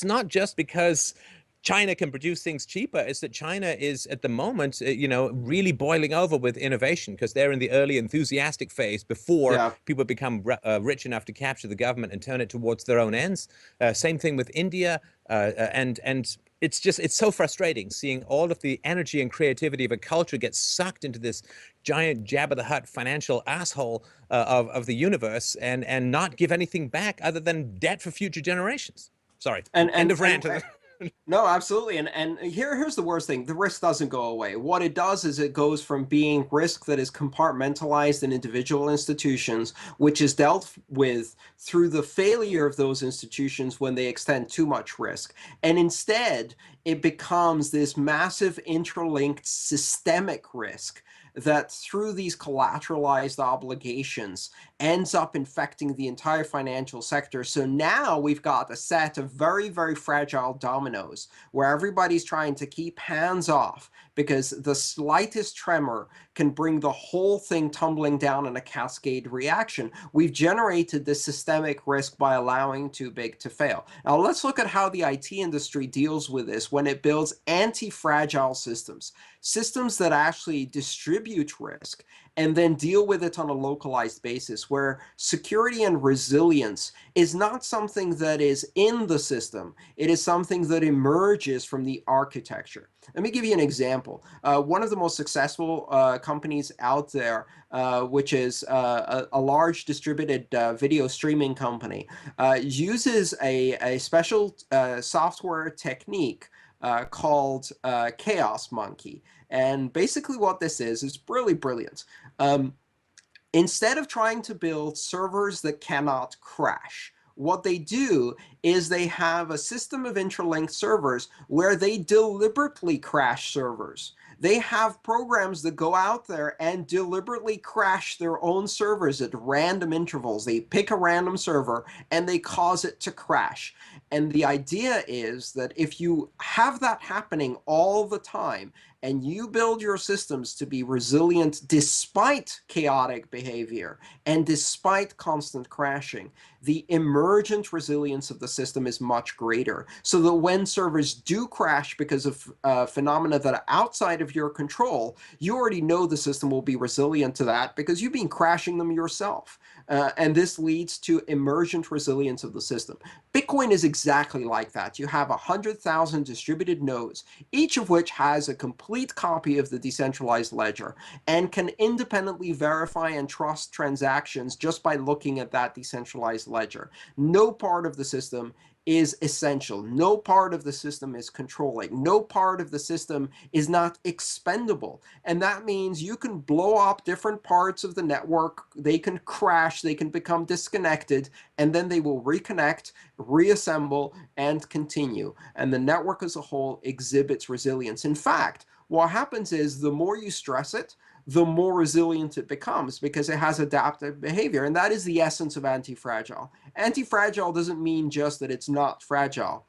not just because China can produce things cheaper. It's that China is at the moment, really boiling over with innovation because they're in the early enthusiastic phase before people become rich enough to capture the government and turn it towards their own ends. Same thing with India, and it's so frustrating seeing all of the energy and creativity of a culture get sucked into this giant Jabba the Hutt financial asshole of the universe and not give anything back other than debt for future generations. Sorry, end of rant. No, absolutely. And here's the worst thing. The risk doesn't go away. What it does is it goes from being risk that is compartmentalized in individual institutions, which is dealt with through the failure of those institutions when they extend too much risk. And instead, it becomes this massive interlinked systemic risk that through these collateralized obligations ends up infecting the entire financial sector. So now we've got a set of very, very fragile dominoes where everybody's trying to keep hands off because the slightest tremor can bring the whole thing tumbling down in a cascade reaction. We've generated this systemic risk by allowing too big to fail. Now let's look at how the IT industry deals with this when it builds anti-fragile systems that actually distribute risk and then deal with it on a localized basis where security and resilience is not something that is in the system. It is something that emerges from the architecture. Let me give you an example. One of the most successful companies out there, which is a large distributed video streaming company, uses a special software technique called Chaos Monkey. And basically what this is really brilliant. Instead of trying to build servers that cannot crash, what they do is they have a system of interlinked servers where they deliberately crash servers. They have programs that go out there and deliberately crash their own servers at random intervals. They pick a random server and they cause it to crash. And the idea is that if you have that happening all the time, and you build your systems to be resilient despite chaotic behavior and despite constant crashing, the emergent resilience of the system is much greater. So that when servers do crash because of phenomena that are outside of your control, you already know the system will be resilient to that because you've been crashing them yourself. And this leads to emergent resilience of the system. Bitcoin is exactly like that. You have 100,000 distributed nodes, each of which has a complete copy of the decentralized ledger and can independently verify and trust transactions just by looking at that decentralized ledger. No part of the system is essential. No part of the system is controlling. No part of the system is not expendable. And that means you can blow up different parts of the network. They can crash, they can become disconnected, and then they will reconnect, reassemble, and continue. And the network as a whole exhibits resilience. In fact, what happens is the more you stress it, the more resilient it becomes because it has adaptive behavior. And that is the essence of anti-fragile. Anti-fragile doesn't mean just that it's not fragile.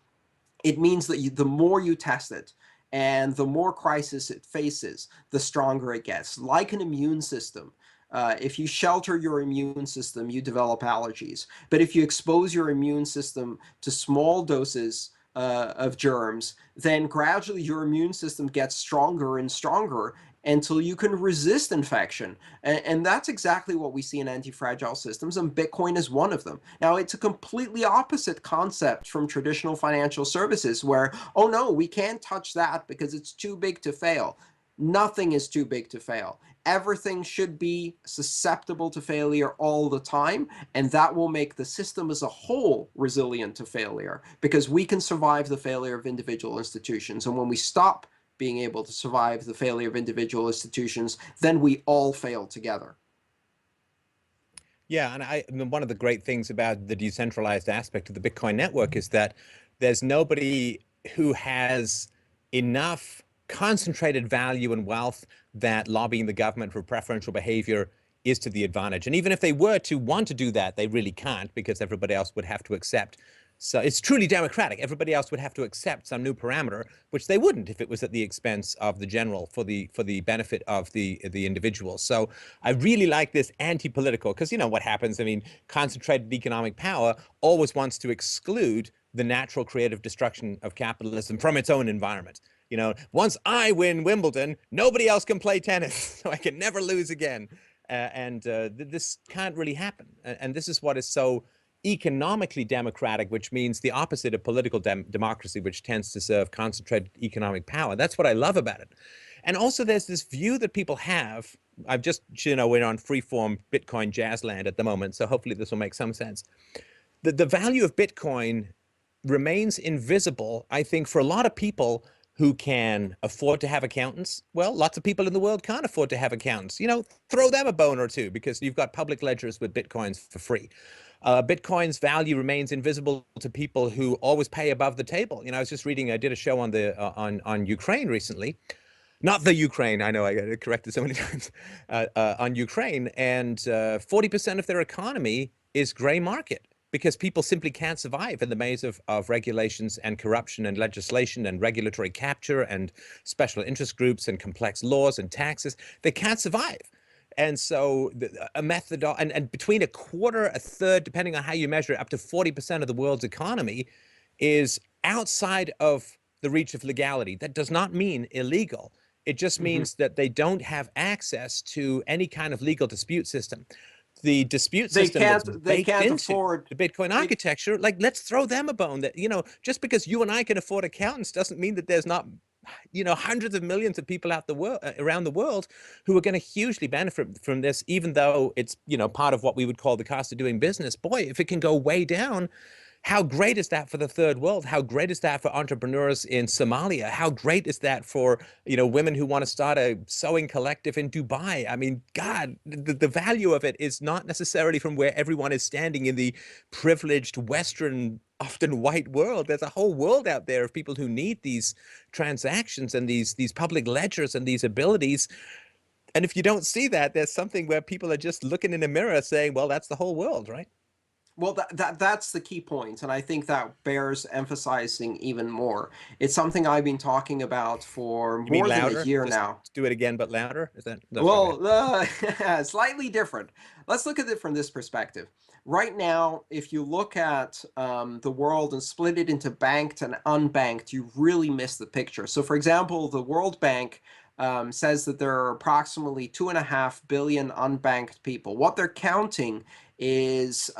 It means that the more you test it and the more crisis it faces, the stronger it gets. Like an immune system. If you shelter your immune system, you develop allergies. But if you expose your immune system to small doses of germs, then gradually your immune system gets stronger and stronger until you can resist infection. And that's exactly what we see in anti-fragile systems, and Bitcoin is one of them. Now, it's a completely opposite concept from traditional financial services where, oh no, we can't touch that because it's too big to fail. Nothing is too big to fail. Everything should be susceptible to failure all the time, and that will make the system as a whole resilient to failure because we can survive the failure of individual institutions. And when we stop being able to survive the failure of individual institutions, then we all fail together. Yeah, and one of the great things about the decentralized aspect of the Bitcoin network is that there's nobody who has enough concentrated value and wealth that lobbying the government for preferential behavior is to the advantage. And even if they were to want to do that, they really can't because everybody else would have to accept. So it's truly democratic. Everybody else would have to accept some new parameter, which they wouldn't if it was at the expense of the general for the benefit of the individual. So I really like this anti-political because you know what happens. I mean, concentrated economic power always wants to exclude the natural creative destruction of capitalism from its own environment. You know, once I win Wimbledon, nobody else can play tennis, so I can never lose again. This can't really happen. And this is what is so economically democratic, which means the opposite of political democracy, which tends to serve concentrated economic power. That's what I love about it. And also there's this view that people have. I've just, you know, we're on freeform Bitcoin jazz land at the moment, so hopefully this will make some sense. The value of Bitcoin remains invisible, I think, for a lot of people who can afford to have accountants. Well, lots of people in the world can't afford to have accountants. You know, throw them a bone or two because you've got public ledgers with Bitcoins for free. Bitcoin's value remains invisible to people who always pay above the table. You know, I was just reading, I did a show on the on Ukraine recently. Not the Ukraine, I know I got it corrected so many times, on Ukraine, and 40% of their economy is gray market because people simply can't survive in the maze of regulations and corruption and legislation and regulatory capture and special interest groups and complex laws and taxes. They can't survive. And so a method, and between a quarter, a third, depending on how you measure it, up to 40% of the world's economy is outside of the reach of legality. That does not mean illegal. It just means that they don't have access to any kind of legal dispute system. The dispute system they can't afford the Bitcoin architecture, like, let's throw them a bone. That, you know, just because you and I can afford accountants doesn't mean that there's not, you know, hundreds of millions of people out the world, around the world, who are going to hugely benefit from this, even though it's, you know, part of what we would call the cost of doing business. Boy, if it can go way down, How great is that for the third world? How great is that for entrepreneurs in Somalia? How great is that for, women who want to start a sewing collective in Dubai? I mean, God, the value of it is not necessarily from where everyone is standing in the privileged Western, often white world. There's a whole world out there of people who need these transactions and these public ledgers and these abilities. And if you don't see that, there's something where people are just looking in a mirror saying, well, that's the whole world, right? Well, that's the key point, and I think that bears emphasizing even more. It's something I've been talking about for You mean more than a louder? year Just now. do it again, but louder? Is that that's okay? Well, slightly different. Let's look at it from this perspective. Right now, if you look at the world and split it into banked and unbanked, you really miss the picture. So, for example, the World Bank says that there are approximately 2.5 billion unbanked people. What they're counting is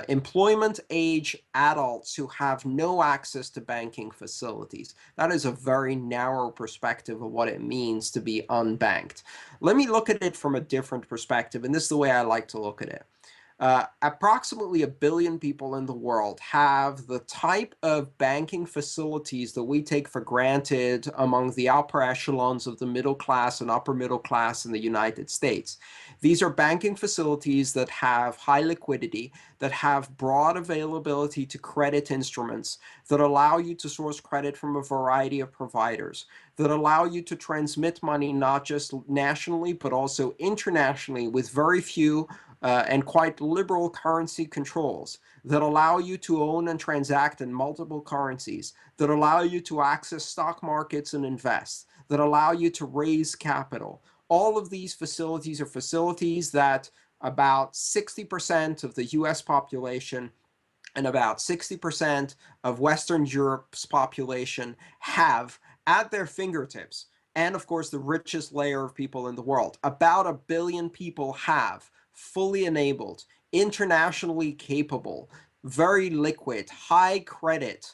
employment age adults who have no access to banking facilities. That is a very narrow perspective of what it means to be unbanked. Let me look at it from a different perspective, and this is the way I like to look at it. Approximately 1 billion people in the world have the type of banking facilities that we take for granted among the upper echelons of the middle class and upper middle class in the United States. These are banking facilities that have high liquidity, that have broad availability to credit instruments, that allow you to source credit from a variety of providers, that allow you to transmit money not just nationally but also internationally with very few and quite liberal currency controls, that allow you to own and transact in multiple currencies, that allow you to access stock markets and invest, that allow you to raise capital. All of these facilities are facilities that about 60% of the US population and about 60% of Western Europe's population have at their fingertips. And of course, the richest layer of people in the world. About 1 billion people have fully enabled, internationally capable, very liquid, high credit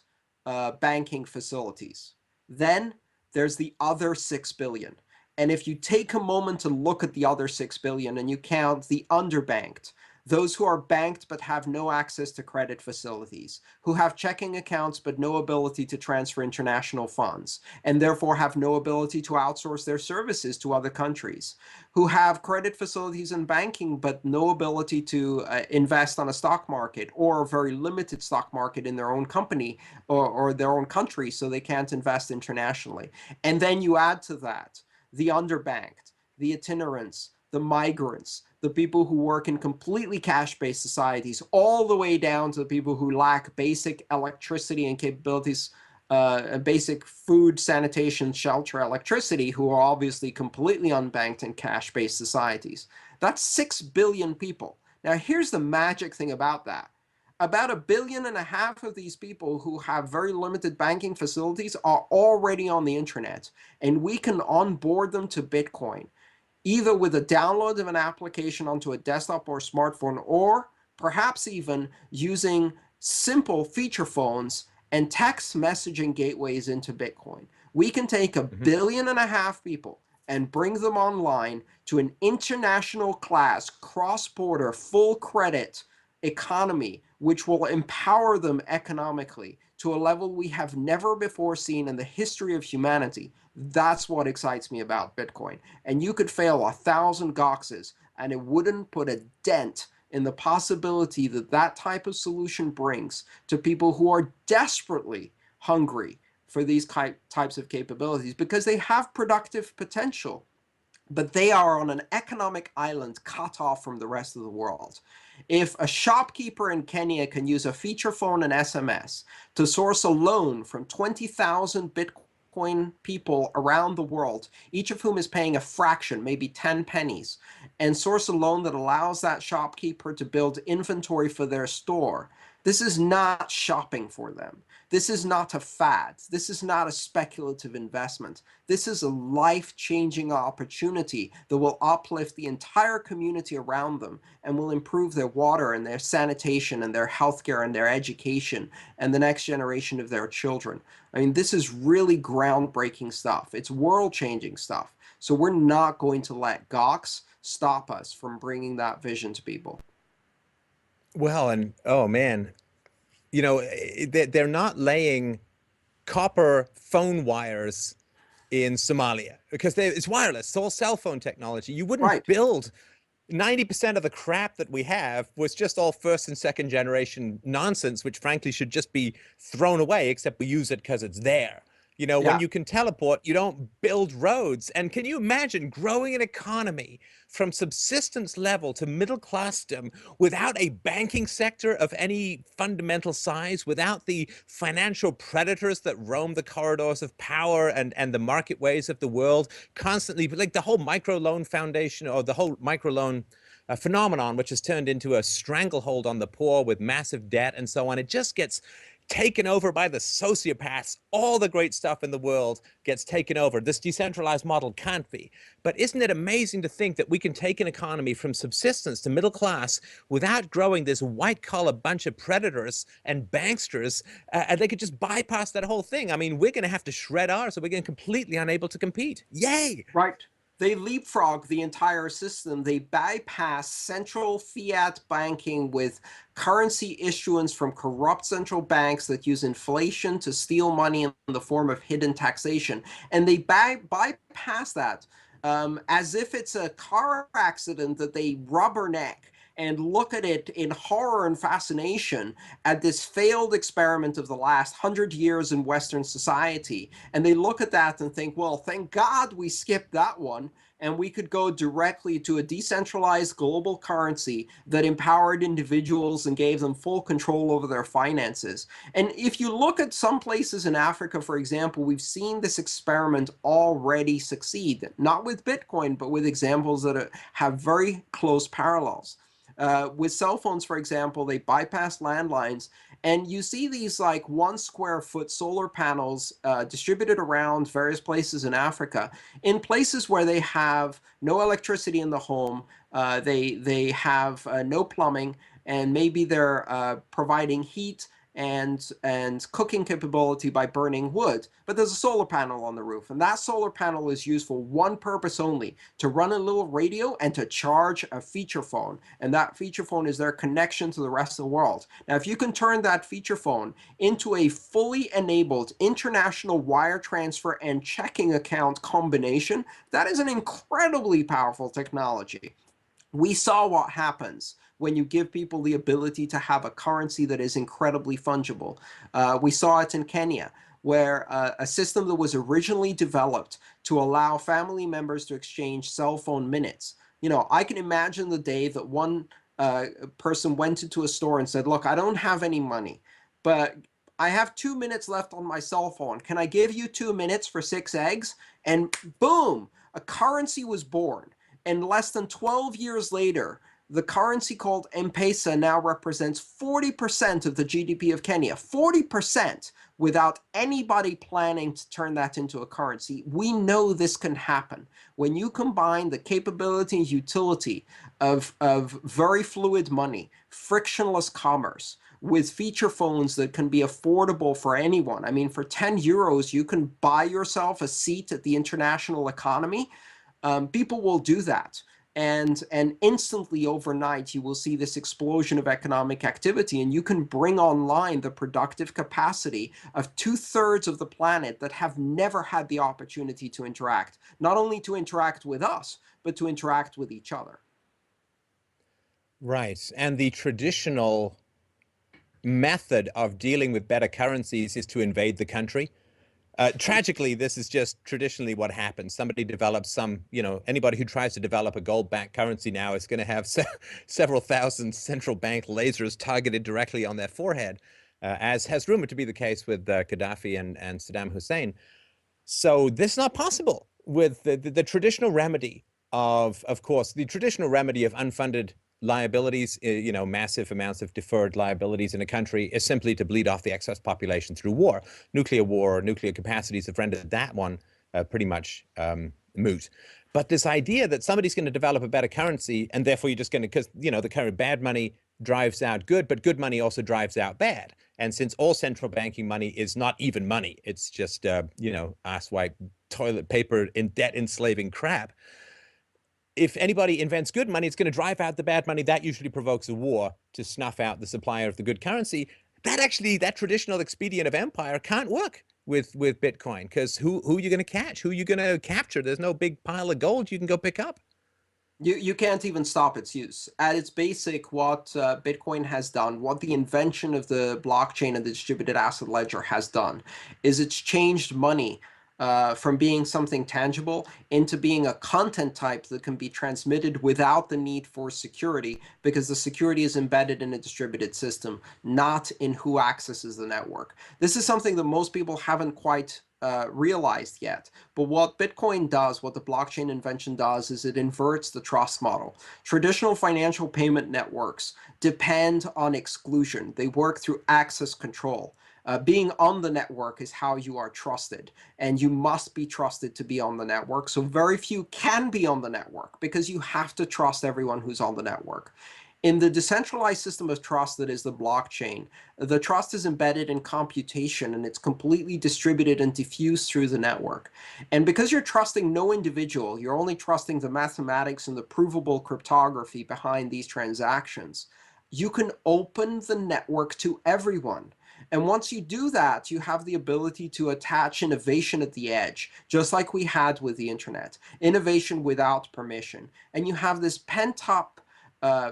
banking facilities. Then there's the other 6 billion. And if you take a moment to look at the other 6 billion and you count the underbanked, those who are banked but have no access to credit facilities, who have checking accounts but no ability to transfer international funds, and therefore have no ability to outsource their services to other countries, who have credit facilities and banking but no ability to invest on a stock market or a very limited stock market in their own company or their own country, so they can't invest internationally. And then you add to that the underbanked, the itinerants, the migrants, the people who work in completely cash-based societies, all the way down to the people who lack basic electricity and capabilities, basic food, sanitation, shelter, electricity, who are obviously completely unbanked in cash-based societies. That's 6 billion people. Now, here's the magic thing about that. About 1.5 billion of these people who have very limited banking facilities are already on the internet, and we can onboard them to Bitcoin either with a download of an application onto a desktop or smartphone, or perhaps even using simple feature phones and text messaging gateways into Bitcoin. We can take 1.5 billion people and bring them online to an international class, cross-border, full credit economy, which will empower them economically to a level we have never before seen in the history of humanity. That's what excites me about Bitcoin. And you could fail 1,000 goxes, and it wouldn't put a dent in the possibility that that type of solution brings to people who are desperately hungry for these types of capabilities because they have productive potential, but they are on an economic island cut off from the rest of the world. If a shopkeeper in Kenya can use a feature phone and SMS to source a loan from 20,000 Bitcoin people around the world, each of whom is paying a fraction, maybe 10 pennies, and source a loan that allows that shopkeeper to build inventory for their store, this is not shopping for them. This is not a fad. This is not a speculative investment. This is a life-changing opportunity that will uplift the entire community around them and will improve their water and their sanitation and their healthcare and their education and the next generation of their children. I mean, this is really groundbreaking stuff. It's world-changing stuff. So we're not going to let Gox stop us from bringing that vision to people. Well, and oh man, they're not laying copper phone wires in Somalia because it's wireless. It's all cell phone technology. You wouldn't Right. build 90% of the crap that we have was just all first and second generation nonsense, which frankly should just be thrown away, except we use it because it's there. When Yeah. you can teleport, you don't build roads. And can you imagine growing an economy from subsistence level to middle classdom without a banking sector of any fundamental size, without the financial predators that roam the corridors of power and the market ways of the world constantly, like the whole microloan foundation or the whole microloan phenomenon, which has turned into a stranglehold on the poor with massive debt and so on. It just gets taken over by the sociopaths. All the great stuff in the world gets taken over. This decentralized model can't be. But isn't it amazing to think that we can take an economy from subsistence to middle class without growing this white collar bunch of predators and banksters? And they could just bypass that whole thing. I mean, we're going to have to shred ours, so we're going to be completely unable to compete. Yay! Right. They leapfrog the entire system. They bypass central fiat banking with currency issuance from corrupt central banks that use inflation to steal money in the form of hidden taxation. And they bypass that as if it's a car accident that they rubberneck and look at it in horror and fascination at this failed experiment of the last 100 years in Western society. And they look at that and think, well, thank God we skipped that one. And we could go directly to a decentralized global currency that empowered individuals and gave them full control over their finances. And if you look at some places in Africa, for example, we've seen this experiment already succeed, not with Bitcoin, but with examples that have very close parallels. With cell phones, for example, they bypass landlines, and you see these like 1 square foot solar panels distributed around various places in Africa, in places where they have no electricity in the home, they have no plumbing, and maybe they're providing heat and cooking capability by burning wood. But there's a solar panel on the roof, and that solar panel is used for one purpose only: to run a little radio and to charge a feature phone. And that feature phone is their connection to the rest of the world. Now, if you can turn that feature phone into a fully enabled international wire transfer and checking account combination, that is an incredibly powerful technology. We saw what happens when you give people the ability to have a currency that is incredibly fungible. We saw it in Kenya, where a system that was originally developed to allow family members to exchange cell phone minutes. I can imagine the day that one person went into a store and said, look, I don't have any money, but I have 2 minutes left on my cell phone. Can I give you 2 minutes for 6 eggs? And boom, a currency was born. And less than 12 years later, the currency called M-Pesa now represents 40% of the GDP of Kenya. 40% without anybody planning to turn that into a currency. We know this can happen. When you combine the capability and utility of very fluid money, frictionless commerce, with feature phones that can be affordable for anyone. I mean, for 10 euros, you can buy yourself a seat at the international economy. People will do that. And instantly overnight, you will see this explosion of economic activity, and you can bring online the productive capacity of 2/3 of the planet that have never had the opportunity to interact, not only to interact with us, but to interact with each other. Right. And the traditional method of dealing with better currencies is to invade the country. Tragically, this is just traditionally what happens. Somebody develops anybody who tries to develop a gold-backed currency now is going to have several thousand central bank lasers targeted directly on their forehead, as has rumored to be the case with Gaddafi and Saddam Hussein. So this is not possible with the traditional remedy of course, the traditional remedy of unfunded liabilities, massive amounts of deferred liabilities in a country is simply to bleed off the excess population through war. Nuclear war, nuclear capacities have rendered that one pretty much moot. But this idea that somebody's going to develop a better currency and therefore you're just going to, because, the current bad money drives out good, but good money also drives out bad. And since all central banking money is not even money, it's just, asswipe toilet paper in debt enslaving crap. If anybody invents good money, it's going to drive out the bad money. That usually provokes a war to snuff out the supplier of the good currency. that traditional expedient of empire can't work with Bitcoin, because who are you going to catch? Who are you going to capture? There's no big pile of gold you can go pick up. You can't even stop its use. At its basic, what Bitcoin has done, what the invention of the blockchain and the distributed asset ledger has done, is it's changed money from being something tangible into being a content type that can be transmitted without the need for security, because the security is embedded in a distributed system, not in who accesses the network. This is something that most people haven't quite realized yet. But what Bitcoin does, what the blockchain invention does, is it inverts the trust model. Traditional financial payment networks depend on exclusion. They work through access control. Being on the network is how you are trusted, and you must be trusted to be on the network. So very few can be on the network because you have to trust everyone who's on the network. In the decentralized system of trust that is the blockchain, the trust is embedded in computation and it's completely distributed and diffused through the network. And because you're trusting no individual, you're only trusting the mathematics and the provable cryptography behind these transactions, you can open the network to everyone. And once you do that, you have the ability to attach innovation at the edge, just like we had with the internet, innovation without permission. And you have this pent-up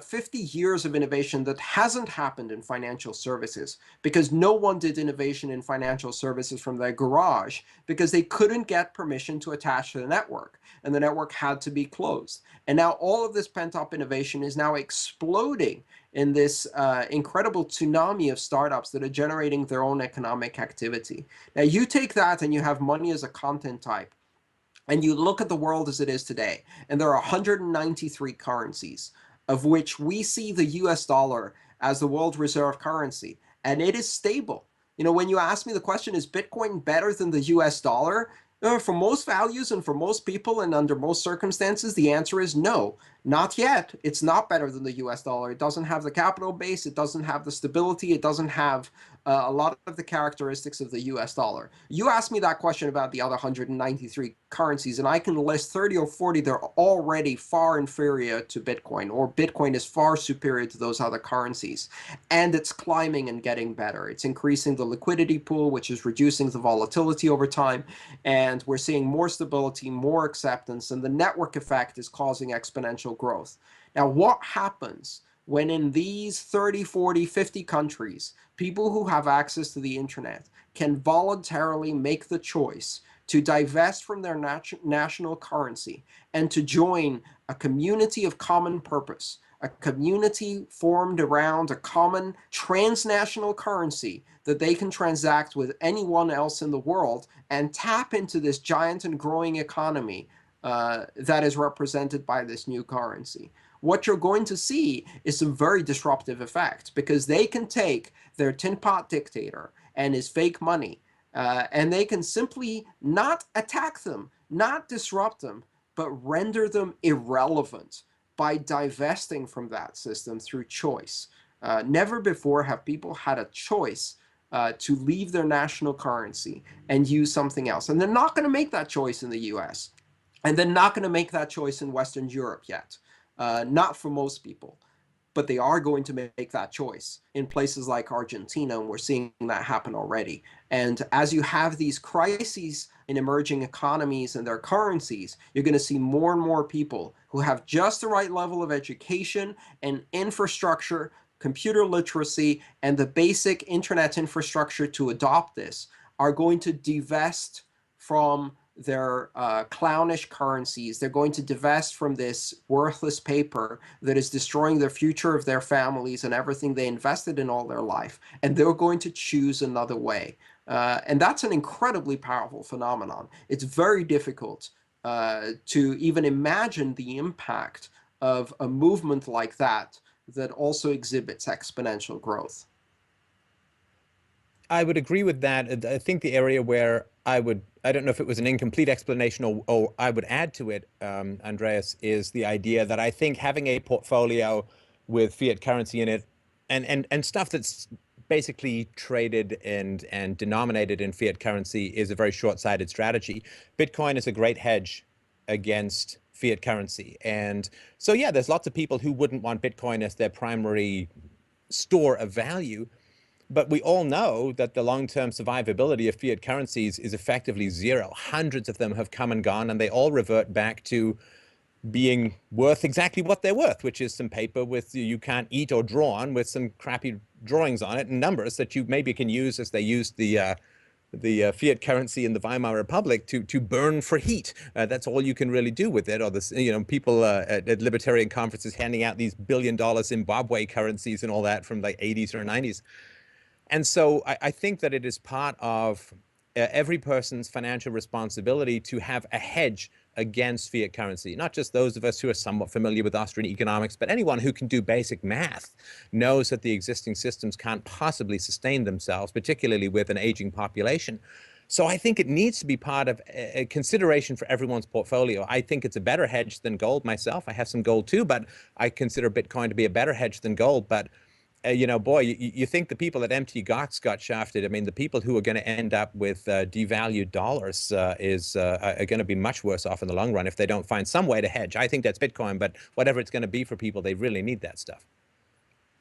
50 years of innovation that hasn't happened in financial services, because no one did innovation in financial services from their garage because they couldn't get permission to attach to the network, and the network had to be closed. And now all of this pent-up innovation is now exploding in this incredible tsunami of startups that are generating their own economic activity. Now you take that and you have money as a content type, and you look at the world as it is today, and there are 193 currencies, of which we see the US dollar as the world reserve currency, and it is stable. You know, when you ask me the question, is Bitcoin better than the US dollar? For most values and for most people and under most circumstances, the answer is no, not yet. It's not better than the US dollar. It doesn't have the capital base, it doesn't have the stability, it doesn't have a lot of the characteristics of the US dollar. You asked me that question about the other 193 currencies, and I can list 30 or 40 that are already far inferior to Bitcoin, or Bitcoin is far superior to those other currencies. And it's climbing and getting better. It's increasing the liquidity pool, which is reducing the volatility over time. And we're seeing more stability, more acceptance, and the network effect is causing exponential growth. Now, what happens when in these 30, 40, 50 countries, people who have access to the internet can voluntarily make the choice to divest from their national currency and to join a community of common purpose, a community formed around a common transnational currency that they can transact with anyone else in the world and tap into this giant and growing economy that is represented by this new currency. What you're going to see is some very disruptive effects, because they can take their tin pot dictator and his fake money, and they can simply not attack them, not disrupt them, but render them irrelevant by divesting from that system through choice. Never before have people had a choice to leave their national currency and use something else. And they're not going to make that choice in the US. And they're not going to make that choice in Western Europe yet. Not for most people. But they are going to make that choice in places like Argentina, and we're seeing that happen already. And as you have these crises in emerging economies and their currencies, you're going to see more and more people who have just the right level of education and infrastructure, computer literacy, and the basic internet infrastructure to adopt this, are going to divest from their clownish currencies. They're going to divest from this worthless paper that is destroying the future of their families and everything they invested in all their life. And they're going to choose another way. And that's an incredibly powerful phenomenon. It's very difficult to even imagine the impact of a movement like that that also exhibits exponential growth. I would agree with that. I think the area where I don't know if it was an incomplete explanation, or I would add to it, Andreas, is the idea that I think having a portfolio with fiat currency in it, and stuff that's basically traded and denominated in fiat currency, is a very short-sighted strategy. Bitcoin is a great hedge against fiat currency. And so, yeah, there's lots of people who wouldn't want Bitcoin as their primary store of value. But we all know that the long-term survivability of fiat currencies is effectively zero. Hundreds of them have come and gone, and they all revert back to being worth exactly what they're worth, which is some paper with you can't eat or draw on with some crappy drawings on it and numbers that you maybe can use as they used the fiat currency in the Weimar Republic to burn for heat. That's all you can really do with it. Or this, people at libertarian conferences handing out these $1 billion Zimbabwe currencies and all that from like 80s or 90s. And so I think that it is part of every person's financial responsibility to have a hedge against fiat currency. Not just those of us who are somewhat familiar with Austrian economics, but anyone who can do basic math knows that the existing systems can't possibly sustain themselves, particularly with an aging population. So I think it needs to be part of a consideration for everyone's portfolio. I think it's a better hedge than gold myself. I have some gold too, but I consider Bitcoin to be a better hedge than gold. But boy, you think the people at Mt. Gox got shafted. I mean, the people who are going to end up with devalued dollars are going to be much worse off in the long run if they don't find some way to hedge. I think that's Bitcoin, but whatever it's going to be for people, they really need that stuff.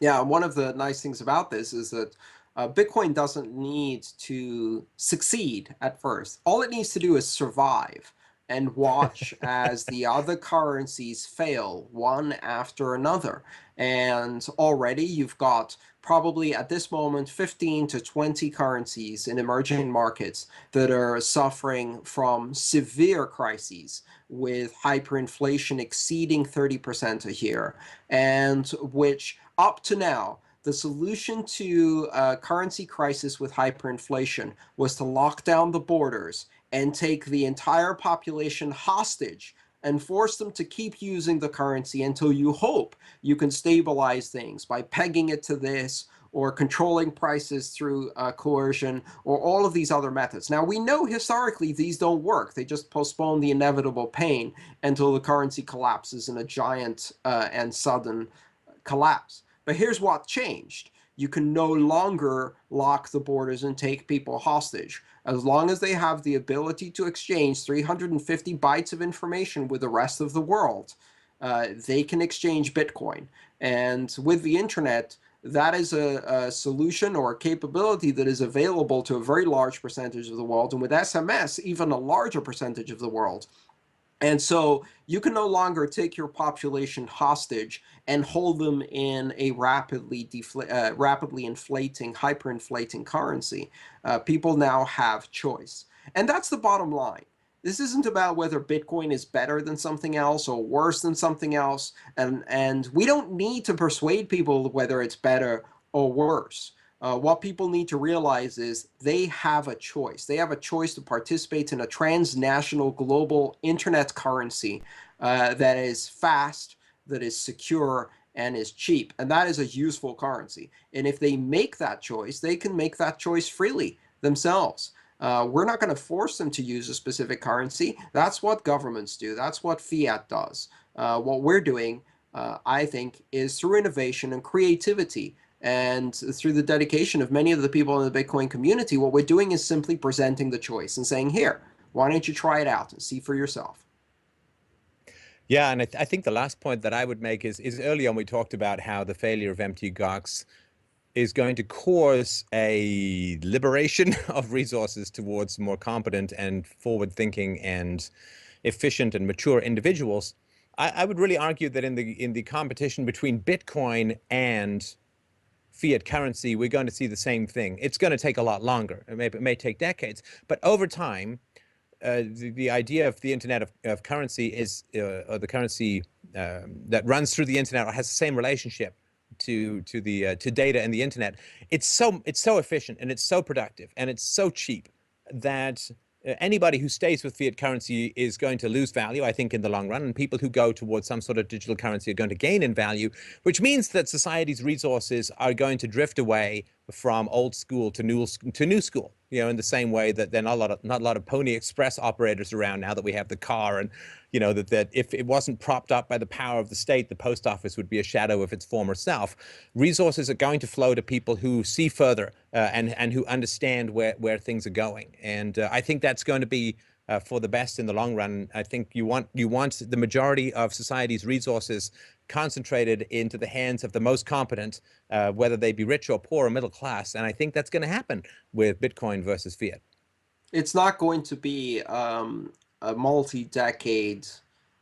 Yeah, one of the nice things about this is that Bitcoin doesn't need to succeed at first. All it needs to do is survive and watch as the other currencies fail one after another. And already you've got probably at this moment 15 to 20 currencies in emerging markets that are suffering from severe crises with hyperinflation exceeding 30% a year, and which up to now, the solution to a currency crisis with hyperinflation was to lock down the borders and take the entire population hostage and force them to keep using the currency until you hope you can stabilize things by pegging it to this or controlling prices through coercion or all of these other methods. Now, we know historically these don't work. They just postpone the inevitable pain until the currency collapses in a giant and sudden collapse. But here's what changed. You can no longer lock the borders and take people hostage. As long as they have the ability to exchange 350 bytes of information with the rest of the world, they can exchange Bitcoin. And with the internet, that is a solution or a capability that is available to a very large percentage of the world. And with SMS, even a larger percentage of the world. And so you can no longer take your population hostage and hold them in a rapidly inflating, hyperinflating currency. People now have choice. And that's the bottom line. This isn't about whether Bitcoin is better than something else or worse than something else. And we don't need to persuade people whether it's better or worse. What people need to realize is they have a choice. They have a choice to participate in a transnational global internet currency that is fast, that is secure, and is cheap. And that is a useful currency. And if they make that choice, they can make that choice freely themselves. We're not going to force them to use a specific currency. That's what governments do. That's what fiat does. What we're doing, I think, is through innovation and creativity, and through the dedication of many of the people in the Bitcoin community, what we're doing is simply presenting the choice and saying, here, why don't you try it out and see for yourself? Yeah, and I think the last point that I would make is early on we talked about how the failure of Mt. Gox is going to cause a liberation of resources towards more competent and forward-thinking and efficient and mature individuals. I would really argue that in the competition between Bitcoin and fiat currency, we're going to see the same thing. It's going to take a lot longer. It may take decades, but over time, the idea of the internet of currency is, or the currency that runs through the internet or has the same relationship to data and the internet. It's so efficient and it's so productive and it's so cheap that anybody who stays with fiat currency is going to lose value, I think, in the long run, and people who go towards some sort of digital currency are going to gain in value, which means that society's resources are going to drift away from old school to new school. In the same way that there are not a lot of Pony Express operators around now that we have the car, and that if it wasn't propped up by the power of the state, the post office would be a shadow of its former self. Resources are going to flow to people who see further and who understand where things are going. And I think that's going to be for the best in the long run. I think you want the majority of society's resources concentrated into the hands of the most competent, whether they be rich or poor or middle class. And I think that's going to happen with Bitcoin versus fiat. It's not going to be a multi-decade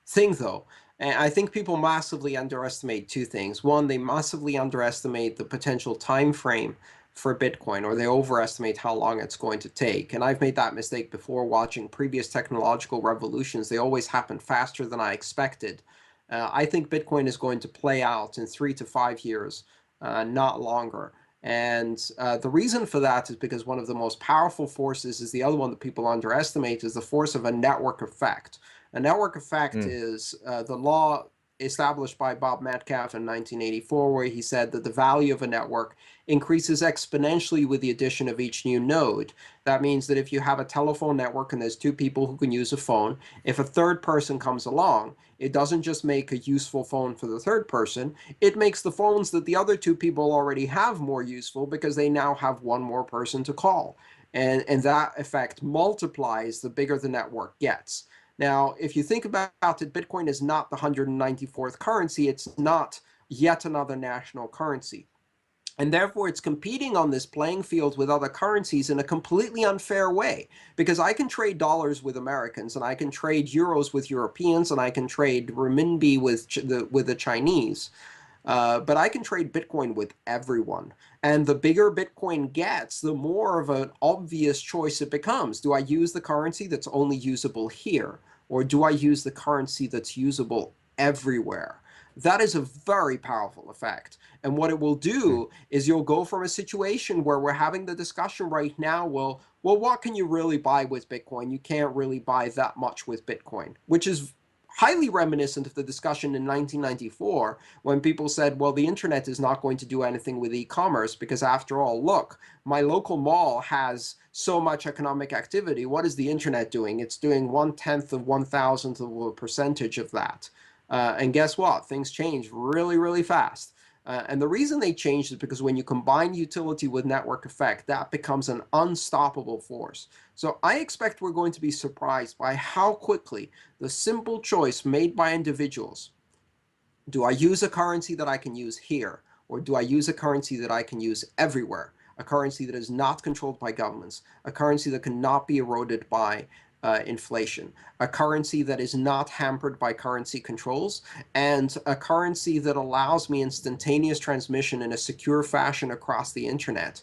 thing, though. And I think people massively underestimate two things. One, they massively underestimate the potential time frame for Bitcoin, or they overestimate how long it's going to take. And I've made that mistake before watching previous technological revolutions. They always happen faster than I expected. I think Bitcoin is going to play out in 3 to 5 years, not longer. And the reason for that is because one of the most powerful forces is the other one that people underestimate, is the force of a network effect. A network effect is the law established by Bob Metcalfe in 1984, where he said that the value of a network increases exponentially with the addition of each new node. That means that if you have a telephone network and there's two people who can use a phone, if a third person comes along, it doesn't just make a useful phone for the third person, it makes the phones that the other two people already have more useful because they now have one more person to call. And that effect multiplies the bigger the network gets. Now, if you think about it, Bitcoin is not the 194th currency. It's not yet another national currency. And therefore, it's competing on this playing field with other currencies in a completely unfair way. Because I can trade dollars with Americans, and I can trade euros with Europeans, and I can trade renminbi with the Chinese. But I can trade Bitcoin with everyone. And the bigger Bitcoin gets, the more of an obvious choice it becomes. Do I use the currency that's only usable here? Or do I use the currency that's usable everywhere? That is a very powerful effect. And what it will do is you'll go from a situation where we're having the discussion right now, well, what can you really buy with Bitcoin? You can't really buy that much with Bitcoin, which is highly reminiscent of the discussion in 1994 when people said, well, the internet is not going to do anything with e-commerce because, after all, look, my local mall has so much economic activity. What is the internet doing? It's doing 1/10 of 1,000th of a percentage of that. And guess what? Things change really, really fast. And the reason they changed is because when you combine utility with network effect, that becomes an unstoppable force. So I expect we're going to be surprised by how quickly the simple choice made by individuals, do I use a currency that I can use here, or do I use a currency that I can use everywhere? A currency that is not controlled by governments, a currency that cannot be eroded by inflation, a currency that is not hampered by currency controls, and a currency that allows me instantaneous transmission in a secure fashion across the internet.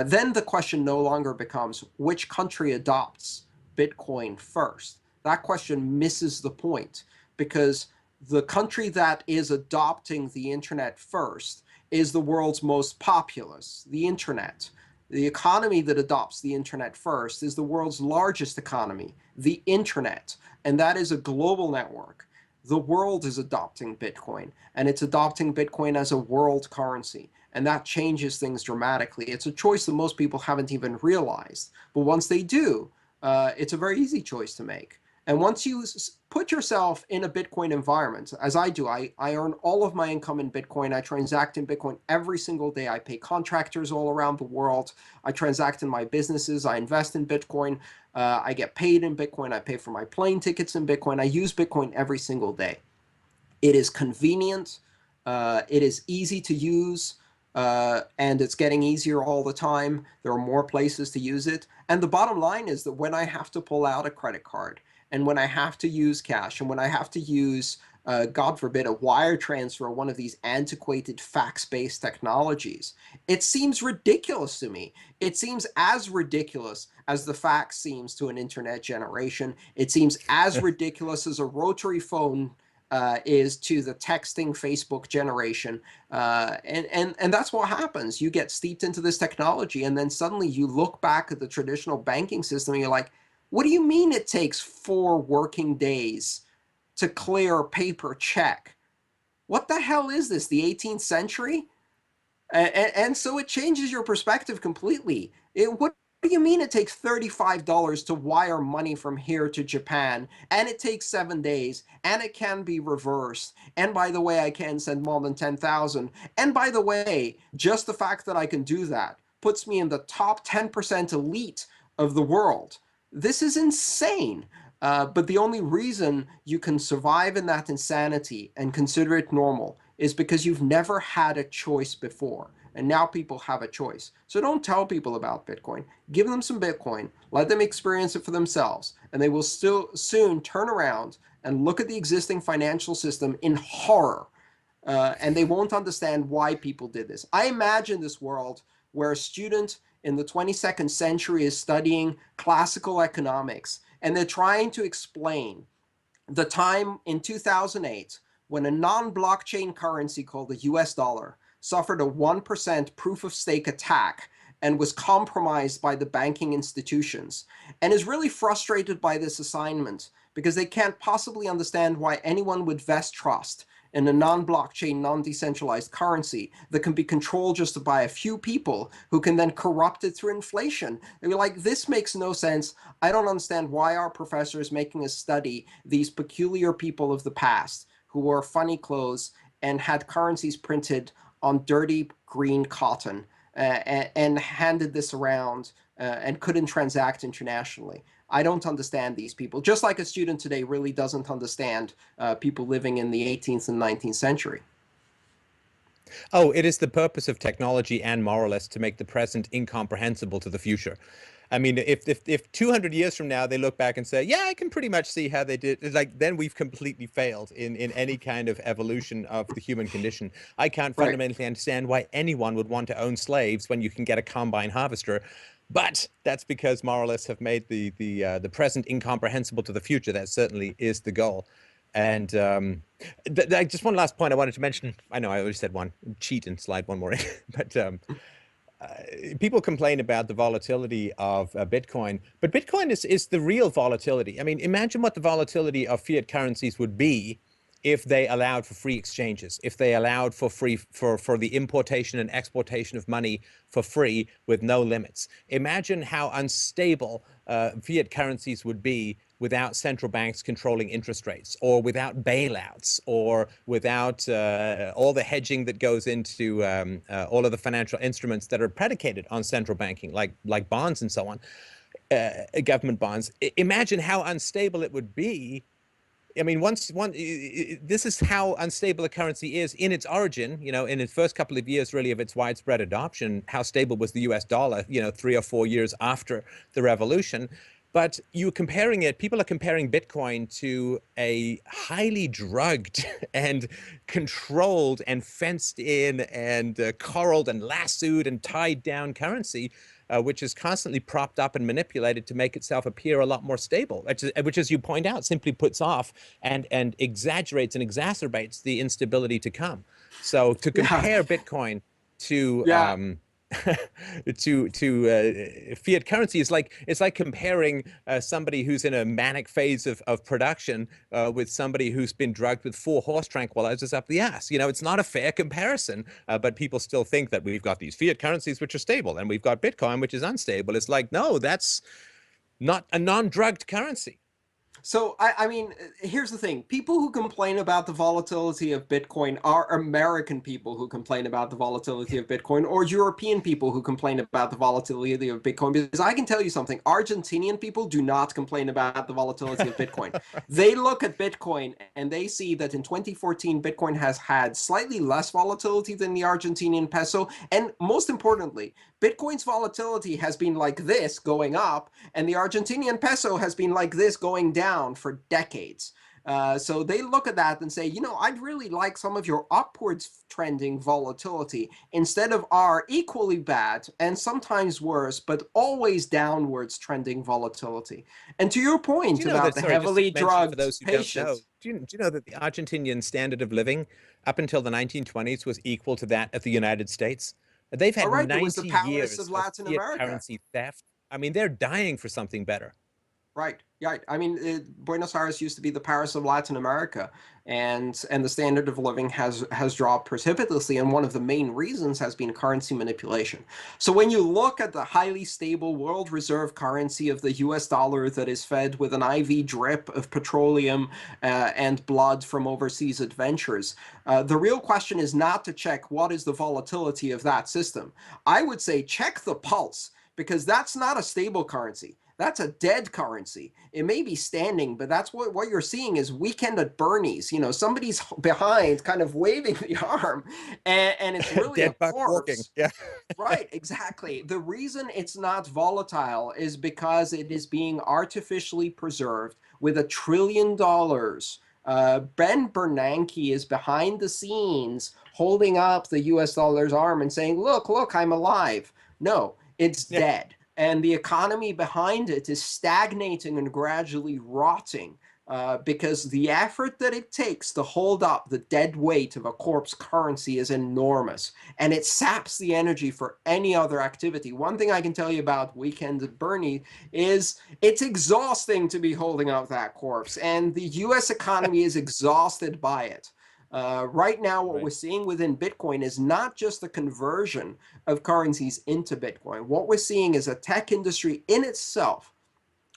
Then the question no longer becomes which country adopts Bitcoin first. That question misses the point, because the country that is adopting the internet first is the world's most populous, the internet. The economy that adopts the internet first is the world's largest economy, the internet, and that is a global network. The world is adopting Bitcoin, and it's adopting Bitcoin as a world currency, and that changes things dramatically. It's a choice that most people haven't even realized, but once they do, it's a very easy choice to make. And once you put yourself in a Bitcoin environment, as I do, I earn all of my income in Bitcoin. I transact in Bitcoin every single day. I pay contractors all around the world. I transact in my businesses. I invest in Bitcoin. I get paid in Bitcoin. I pay for my plane tickets in Bitcoin. I use Bitcoin every single day. It is convenient. It is easy to use. And it's getting easier all the time. There are more places to use it. And the bottom line is that when I have to pull out a credit card, and when I have to use cash, and when I have to use, God forbid, a wire transfer, one of these antiquated fax-based technologies, it seems ridiculous to me. It seems as ridiculous as the fax seems to an internet generation. It seems as ridiculous as a rotary phone is to the texting Facebook generation. And that's what happens. You get steeped into this technology, and then suddenly you look back at the traditional banking system, and you're like, what do you mean it takes 4 working days to clear a paper check? What the hell is this, the 18th century? And so it changes your perspective completely. What do you mean it takes $35 to wire money from here to Japan, and it takes 7 days, and it can be reversed, and by the way, I can send more than 10,000, and by the way, just the fact that I can do that puts me in the top 10% elite of the world. this is insane. But the only reason you can survive in that insanity and consider it normal is because you've never had a choice before. And now people have a choice. So don't tell people about Bitcoin. Give them some Bitcoin. Let them experience it for themselves. And they will still soon turn around and look at the existing financial system in horror. And they won't understand why people did this. I imagine this world where a student in the 22nd century is studying classical economics and they're trying to explain the time in 2008 when a non-blockchain currency called the US dollar suffered a 1% proof of stake attack and was compromised by the banking institutions, and is really frustrated by this assignment because they can't possibly understand why anyone would vest trust in a non-blockchain, non-decentralized currency that can be controlled just by a few people who can then corrupt it through inflation. They're like, this makes no sense. I don't understand why our professor is making us study these peculiar people of the past who wore funny clothes and had currencies printed on dirty green cotton, and handed this around and couldn't transact internationally. I don't understand these people, just like a student today really doesn't understand people living in the 18th and 19th century. Oh, it is the purpose of technology and moralists to make the present incomprehensible to the future. I mean, if 200 years from now they look back and say, yeah, I can pretty much see how they did, it's like, then we've completely failed in any kind of evolution of the human condition. I can't Right. fundamentally understand why anyone would want to own slaves when you can get a combine harvester. But that's because moralists have made the present incomprehensible to the future. That certainly is the goal. And just one last point I wanted to mention. I know I already said one. Cheat and slide one more in. But people complain about the volatility of Bitcoin, but Bitcoin is the real volatility. I mean, imagine what the volatility of fiat currencies would be if they allowed for free exchanges, if they allowed for free for the importation and exportation of money for free with no limits. Imagine how unstable fiat currencies would be without central banks controlling interest rates, or without bailouts, or without all the hedging that goes into all of the financial instruments that are predicated on central banking, like bonds and so on, government bonds. Imagine how unstable it would be. I mean, this is how unstable a currency is in its origin. You know, in its first couple of years, really, of its widespread adoption, how stable was the U.S. dollar? You know, 3 or 4 years after the revolution. But people are comparing Bitcoin to a highly drugged and controlled and fenced in and corralled and lassoed and tied down currency, which is constantly propped up and manipulated to make itself appear a lot more stable, which, as you point out, simply puts off and exaggerates and exacerbates the instability to come. So to Yeah. compare Bitcoin to Yeah. fiat currency is like, it's like comparing somebody who's in a manic phase of production with somebody who's been drugged with 4 horse tranquilizers up the ass. You know, it's not a fair comparison, but people still think that we've got these fiat currencies which are stable and we've got Bitcoin which is unstable. It's like, no, that's not a non-drugged currency. So, I mean, here's the thing. People who complain about the volatility of Bitcoin are American people who complain about the volatility of Bitcoin, or European people who complain about the volatility of Bitcoin. Because I can tell you something, Argentinian people do not complain about the volatility of Bitcoin. They look at Bitcoin and they see that in 2014, Bitcoin has had slightly less volatility than the Argentinian peso. And most importantly, Bitcoin's volatility has been like this going up, and the Argentinian peso has been like this going down for decades. So they look at that and say, you know, I'd really like some of your upwards trending volatility instead of our equally bad and sometimes worse, but always downwards trending volatility. And to your Do point you know about that, the sorry, just to heavily mention for drugged those who don't know, patient. do you know that the Argentinian standard of living up until the 1920s was equal to that of the United States? They've All had right, it was the 90 Paris of years of Latin fiat America. currency theft. I mean, they're dying for something better. Right. Yeah. I mean, Buenos Aires used to be the Paris of Latin America, and the standard of living has dropped precipitously, and one of the main reasons has been currency manipulation. So when you look at the highly stable world reserve currency of the US dollar that is fed with an IV drip of petroleum and blood from overseas adventures, the real question is not to check what is the volatility of that system. I would say check the pulse, because that's not a stable currency. That's a dead currency. It may be standing, but that's what you're seeing is Weekend at Bernie's. You know, somebody's behind kind of waving the arm, and it's really a Dead buck walking. corpse. Yeah. Right, exactly. The reason it's not volatile is because it is being artificially preserved with $1 trillion. Ben Bernanke is behind the scenes holding up the US dollar's arm and saying, look, look, I'm alive. No, it's Yeah. dead. And the economy behind it is stagnating and gradually rotting because the effort that it takes to hold up the dead weight of a corpse currency is enormous, and it saps the energy for any other activity. One thing I can tell you about Weekend at Bernie is it's exhausting to be holding up that corpse, and the US economy is exhausted by it. Right now, what Right. we're seeing within Bitcoin is not just the conversion of currencies into Bitcoin. What we're seeing is a tech industry in itself,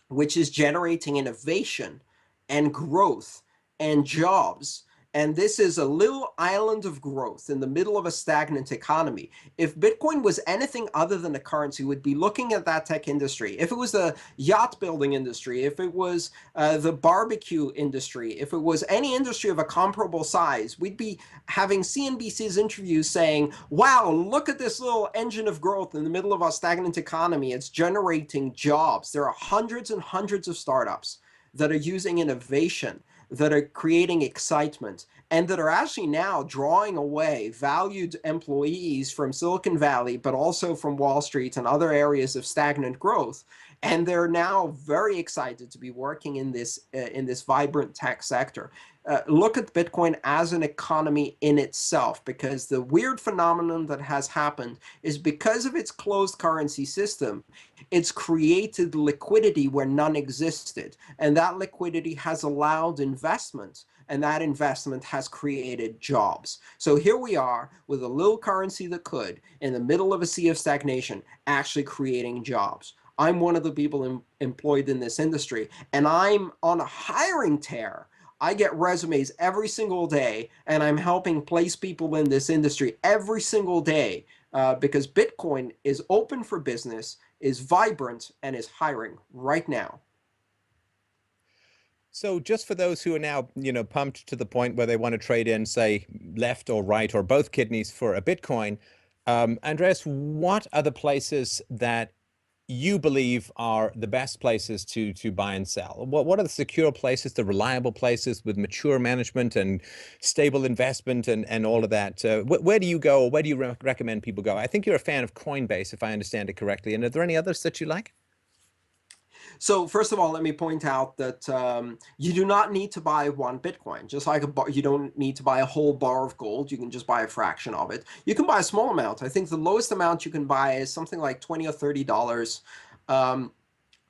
which is generating innovation and growth and jobs. And this is a little island of growth in the middle of a stagnant economy. If Bitcoin was anything other than a currency, we'd be looking at that tech industry. If it was the yacht building industry, if it was the barbecue industry, if it was any industry of a comparable size, we'd be having CNBC's interviews saying, wow, look at this little engine of growth in the middle of a stagnant economy. It's generating jobs. There are hundreds and hundreds of startups that are using innovation, that are creating excitement, and that are actually now drawing away valued employees from Silicon Valley, but also from Wall Street and other areas of stagnant growth. And they're now very excited to be working in this vibrant tech sector. Look at Bitcoin as an economy in itself, because the weird phenomenon that has happened is because of its closed currency system, it's created liquidity where none existed. And that liquidity has allowed investment, and that investment has created jobs. So here we are with a little currency that could, in the middle of a sea of stagnation, actually creating jobs. I'm one of the people employed in this industry, and I'm on a hiring tear. I get resumes every single day, and I'm helping place people in this industry every single day because Bitcoin is open for business, is vibrant, and is hiring right now. So just for those who are now, pumped to the point where they want to trade in, say, left or right or both kidneys for a Bitcoin, Andreas, what are the places that you believe are the best places to buy and sell? What are the secure places, the reliable places with mature management and stable investment and all of that? Where do you go, or where do you recommend people go? I think you're a fan of Coinbase, if I understand it correctly. And are there any others that you like? So first of all, let me point out that you do not need to buy one Bitcoin. Just like you don't need to buy a whole bar of gold. You can just buy a fraction of it. You can buy a small amount. I think the lowest amount you can buy is something like $20 or $30. Um,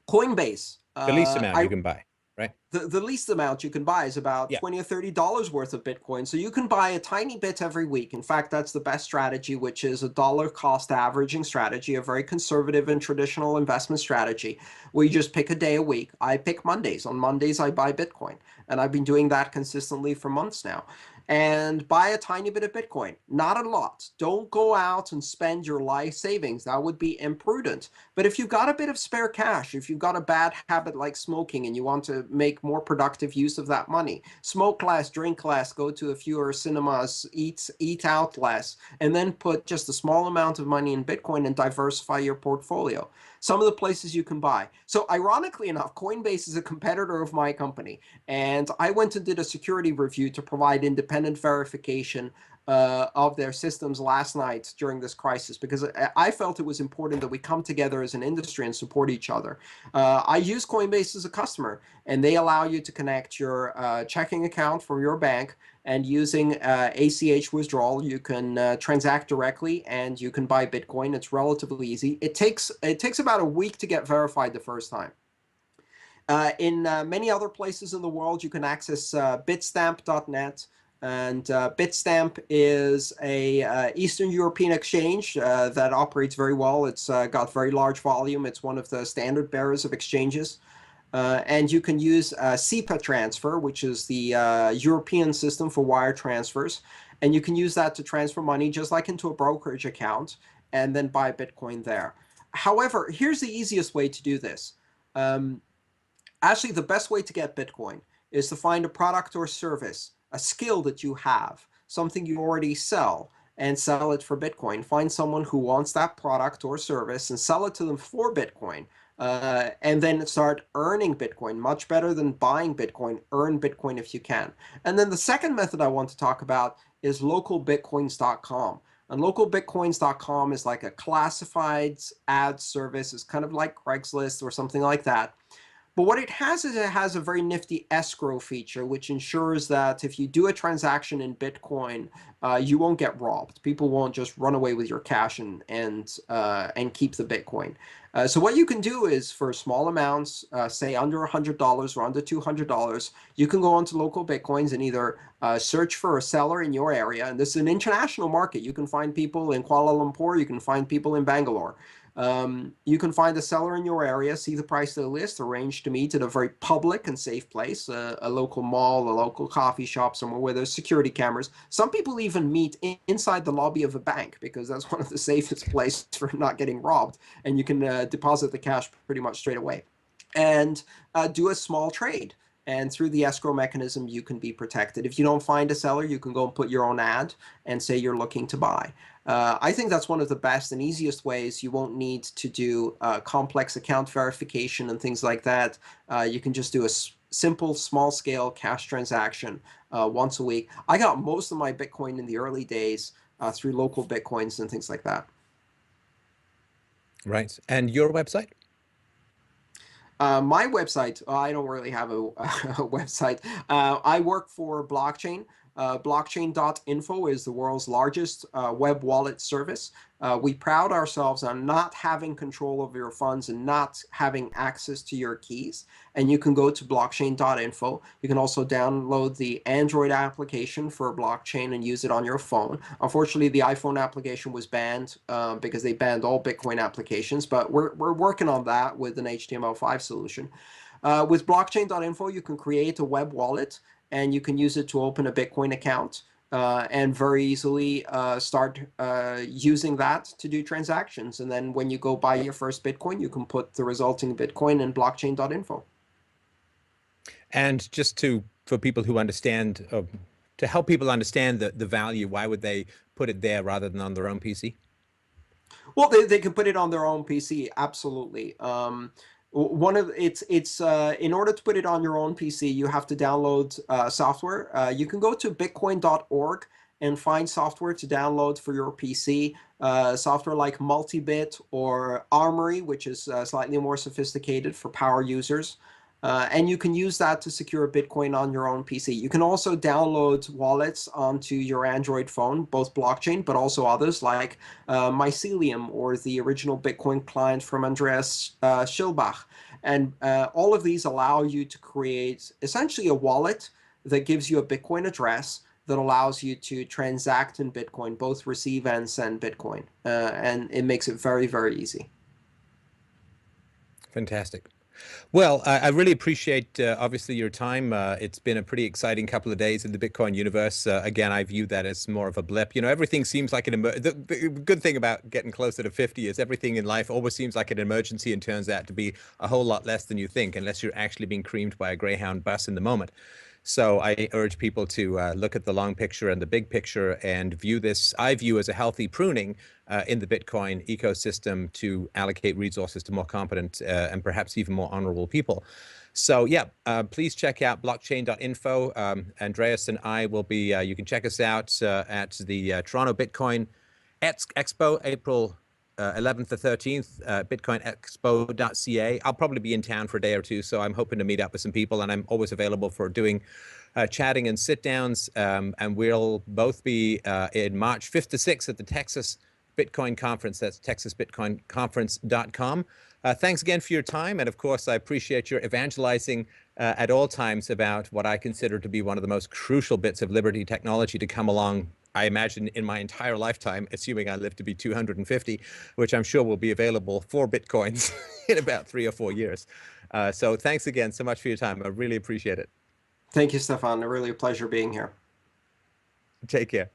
Coinbase. The least amount you can buy, right? The least amount you can buy is about Yeah. $20 or $30 worth of Bitcoin. So you can buy a tiny bit every week. In fact, that's the best strategy, which is a dollar cost averaging strategy, a very conservative and traditional investment strategy where you just pick a day a week. I pick Mondays. On Mondays, I buy Bitcoin. And I've been doing that consistently for months now. And buy a tiny bit of Bitcoin, not a lot. Don't go out and spend your life savings. That would be imprudent. But if you've got a bit of spare cash, if you've got a bad habit like smoking and you want to make more productive use of that money, smoke less, drink less, go to a fewer cinemas, eat out less, and then put just a small amount of money in Bitcoin and diversify your portfolio. Some of the places you can buy. So ironically enough, Coinbase is a competitor of my company, and I went and did a security review to provide independent verification of their systems last night during this crisis, because I felt it was important that we come together as an industry and support each other. I use Coinbase as a customer, and they allow you to connect your checking account from your bank, and using ACH withdrawal, you can transact directly and you can buy Bitcoin. It's relatively easy. It takes about a week to get verified the first time. In many other places in the world, you can access bitstamp.net. And Bitstamp is a Eastern European exchange that operates very well. It's got very large volume. It's one of the standard bearers of exchanges. And you can use SEPA transfer, which is the European system for wire transfers. And you can use that to transfer money just like into a brokerage account and then buy Bitcoin there. However, here's the easiest way to do this. Um, Actually, the best way to get Bitcoin is to find a product or service, a skill that you have, something you already sell, and sell it for Bitcoin. Find someone who wants that product or service and sell it to them for Bitcoin. And then start earning Bitcoin, much better than buying Bitcoin. Earn Bitcoin if you can. And then the second method I want to talk about is localbitcoins.com. And localbitcoins.com is like a classified ad service. It's kind of like Craigslist or something like that. But what it has is it has a very nifty escrow feature, which ensures that if you do a transaction in Bitcoin, you won't get robbed. People won't just run away with your cash and keep the Bitcoin. So what you can do is for small amounts, say under $100 or under $200, you can go onto local Bitcoins and either search for a seller in your area. And this is an international market. You can find people in Kuala Lumpur. You can find people in Bangalore. You can find a seller in your area, see the price of the list, arrange to meet at a very public and safe place, a local mall, a local coffee shop, somewhere where there's security cameras. Some people even meet inside the lobby of a bank because that's one of the safest places for not getting robbed, and you can deposit the cash pretty much straight away. And do a small trade. And through the escrow mechanism, you can be protected. If you don't find a seller, you can go and put your own ad and say you're looking to buy. I think that's one of the best and easiest ways. You won't need to do complex account verification and things like that. You can just do a simple, small-scale cash transaction once a week. I got most of my Bitcoin in the early days through local Bitcoins and things like that. Right. And your website? My website, I don't really have a website. I work for Blockchain. Blockchain.info is the world's largest web wallet service. We proud ourselves on not having control over your funds and not having access to your keys. And you can go to blockchain.info. You can also download the Android application for blockchain and use it on your phone. Unfortunately, the iPhone application was banned because they banned all Bitcoin applications, but we're working on that with an HTML5 solution. With blockchain.info, you can create a web wallet and you can use it to open a Bitcoin account and very easily start using that to do transactions. And then when you go buy your first Bitcoin, you can put the resulting Bitcoin in blockchain.info. And just for people who understand, to help people understand the value, why would they put it there rather than on their own PC? Well, they can put it on their own PC, absolutely. One of it's in order to put it on your own PC, you have to download software. You can go to bitcoin.org and find software to download for your PC. Software like Multibit or Armory, which is slightly more sophisticated for power users. And you can use that to secure Bitcoin on your own PC. You can also download wallets onto your Android phone, both blockchain, but also others like Mycelium or the original Bitcoin client from Andreas Schilbach. And all of these allow you to create essentially a wallet that gives you a Bitcoin address that allows you to transact in Bitcoin, both receive and send Bitcoin. And it makes it very, very easy. Fantastic. Well, I really appreciate, obviously, your time. It's been a pretty exciting couple of days in the Bitcoin universe. Again, I view that as more of a blip. You know, everything seems like the good thing about getting closer to 50 is everything in life always seems like an emergency and turns out to be a whole lot less than you think, unless you're actually being creamed by a Greyhound bus in the moment. So I urge people to look at the long picture and the big picture and view this, I view as a healthy pruning in the Bitcoin ecosystem to allocate resources to more competent and perhaps even more honorable people. So yeah, please check out blockchain.info. Andreas and I will be, you can check us out at the Toronto Bitcoin Expo, April 11th to 13th, bitcoinexpo.ca. I'll probably be in town for a day or two, so I'm hoping to meet up with some people, and I'm always available for doing chatting and sit downs. And we'll both be in March 5th to 6th at the Texas Bitcoin Conference. That's texasbitcoinconference.com. Thanks again for your time. And of course, I appreciate your evangelizing at all times about what I consider to be one of the most crucial bits of Liberty technology to come along, I imagine, in my entire lifetime, assuming I live to be 250, which I'm sure will be available for Bitcoins in about 3 or 4 years. So thanks again so much for your time. I really appreciate it. Thank you, Stefan. Really a pleasure being here. Take care.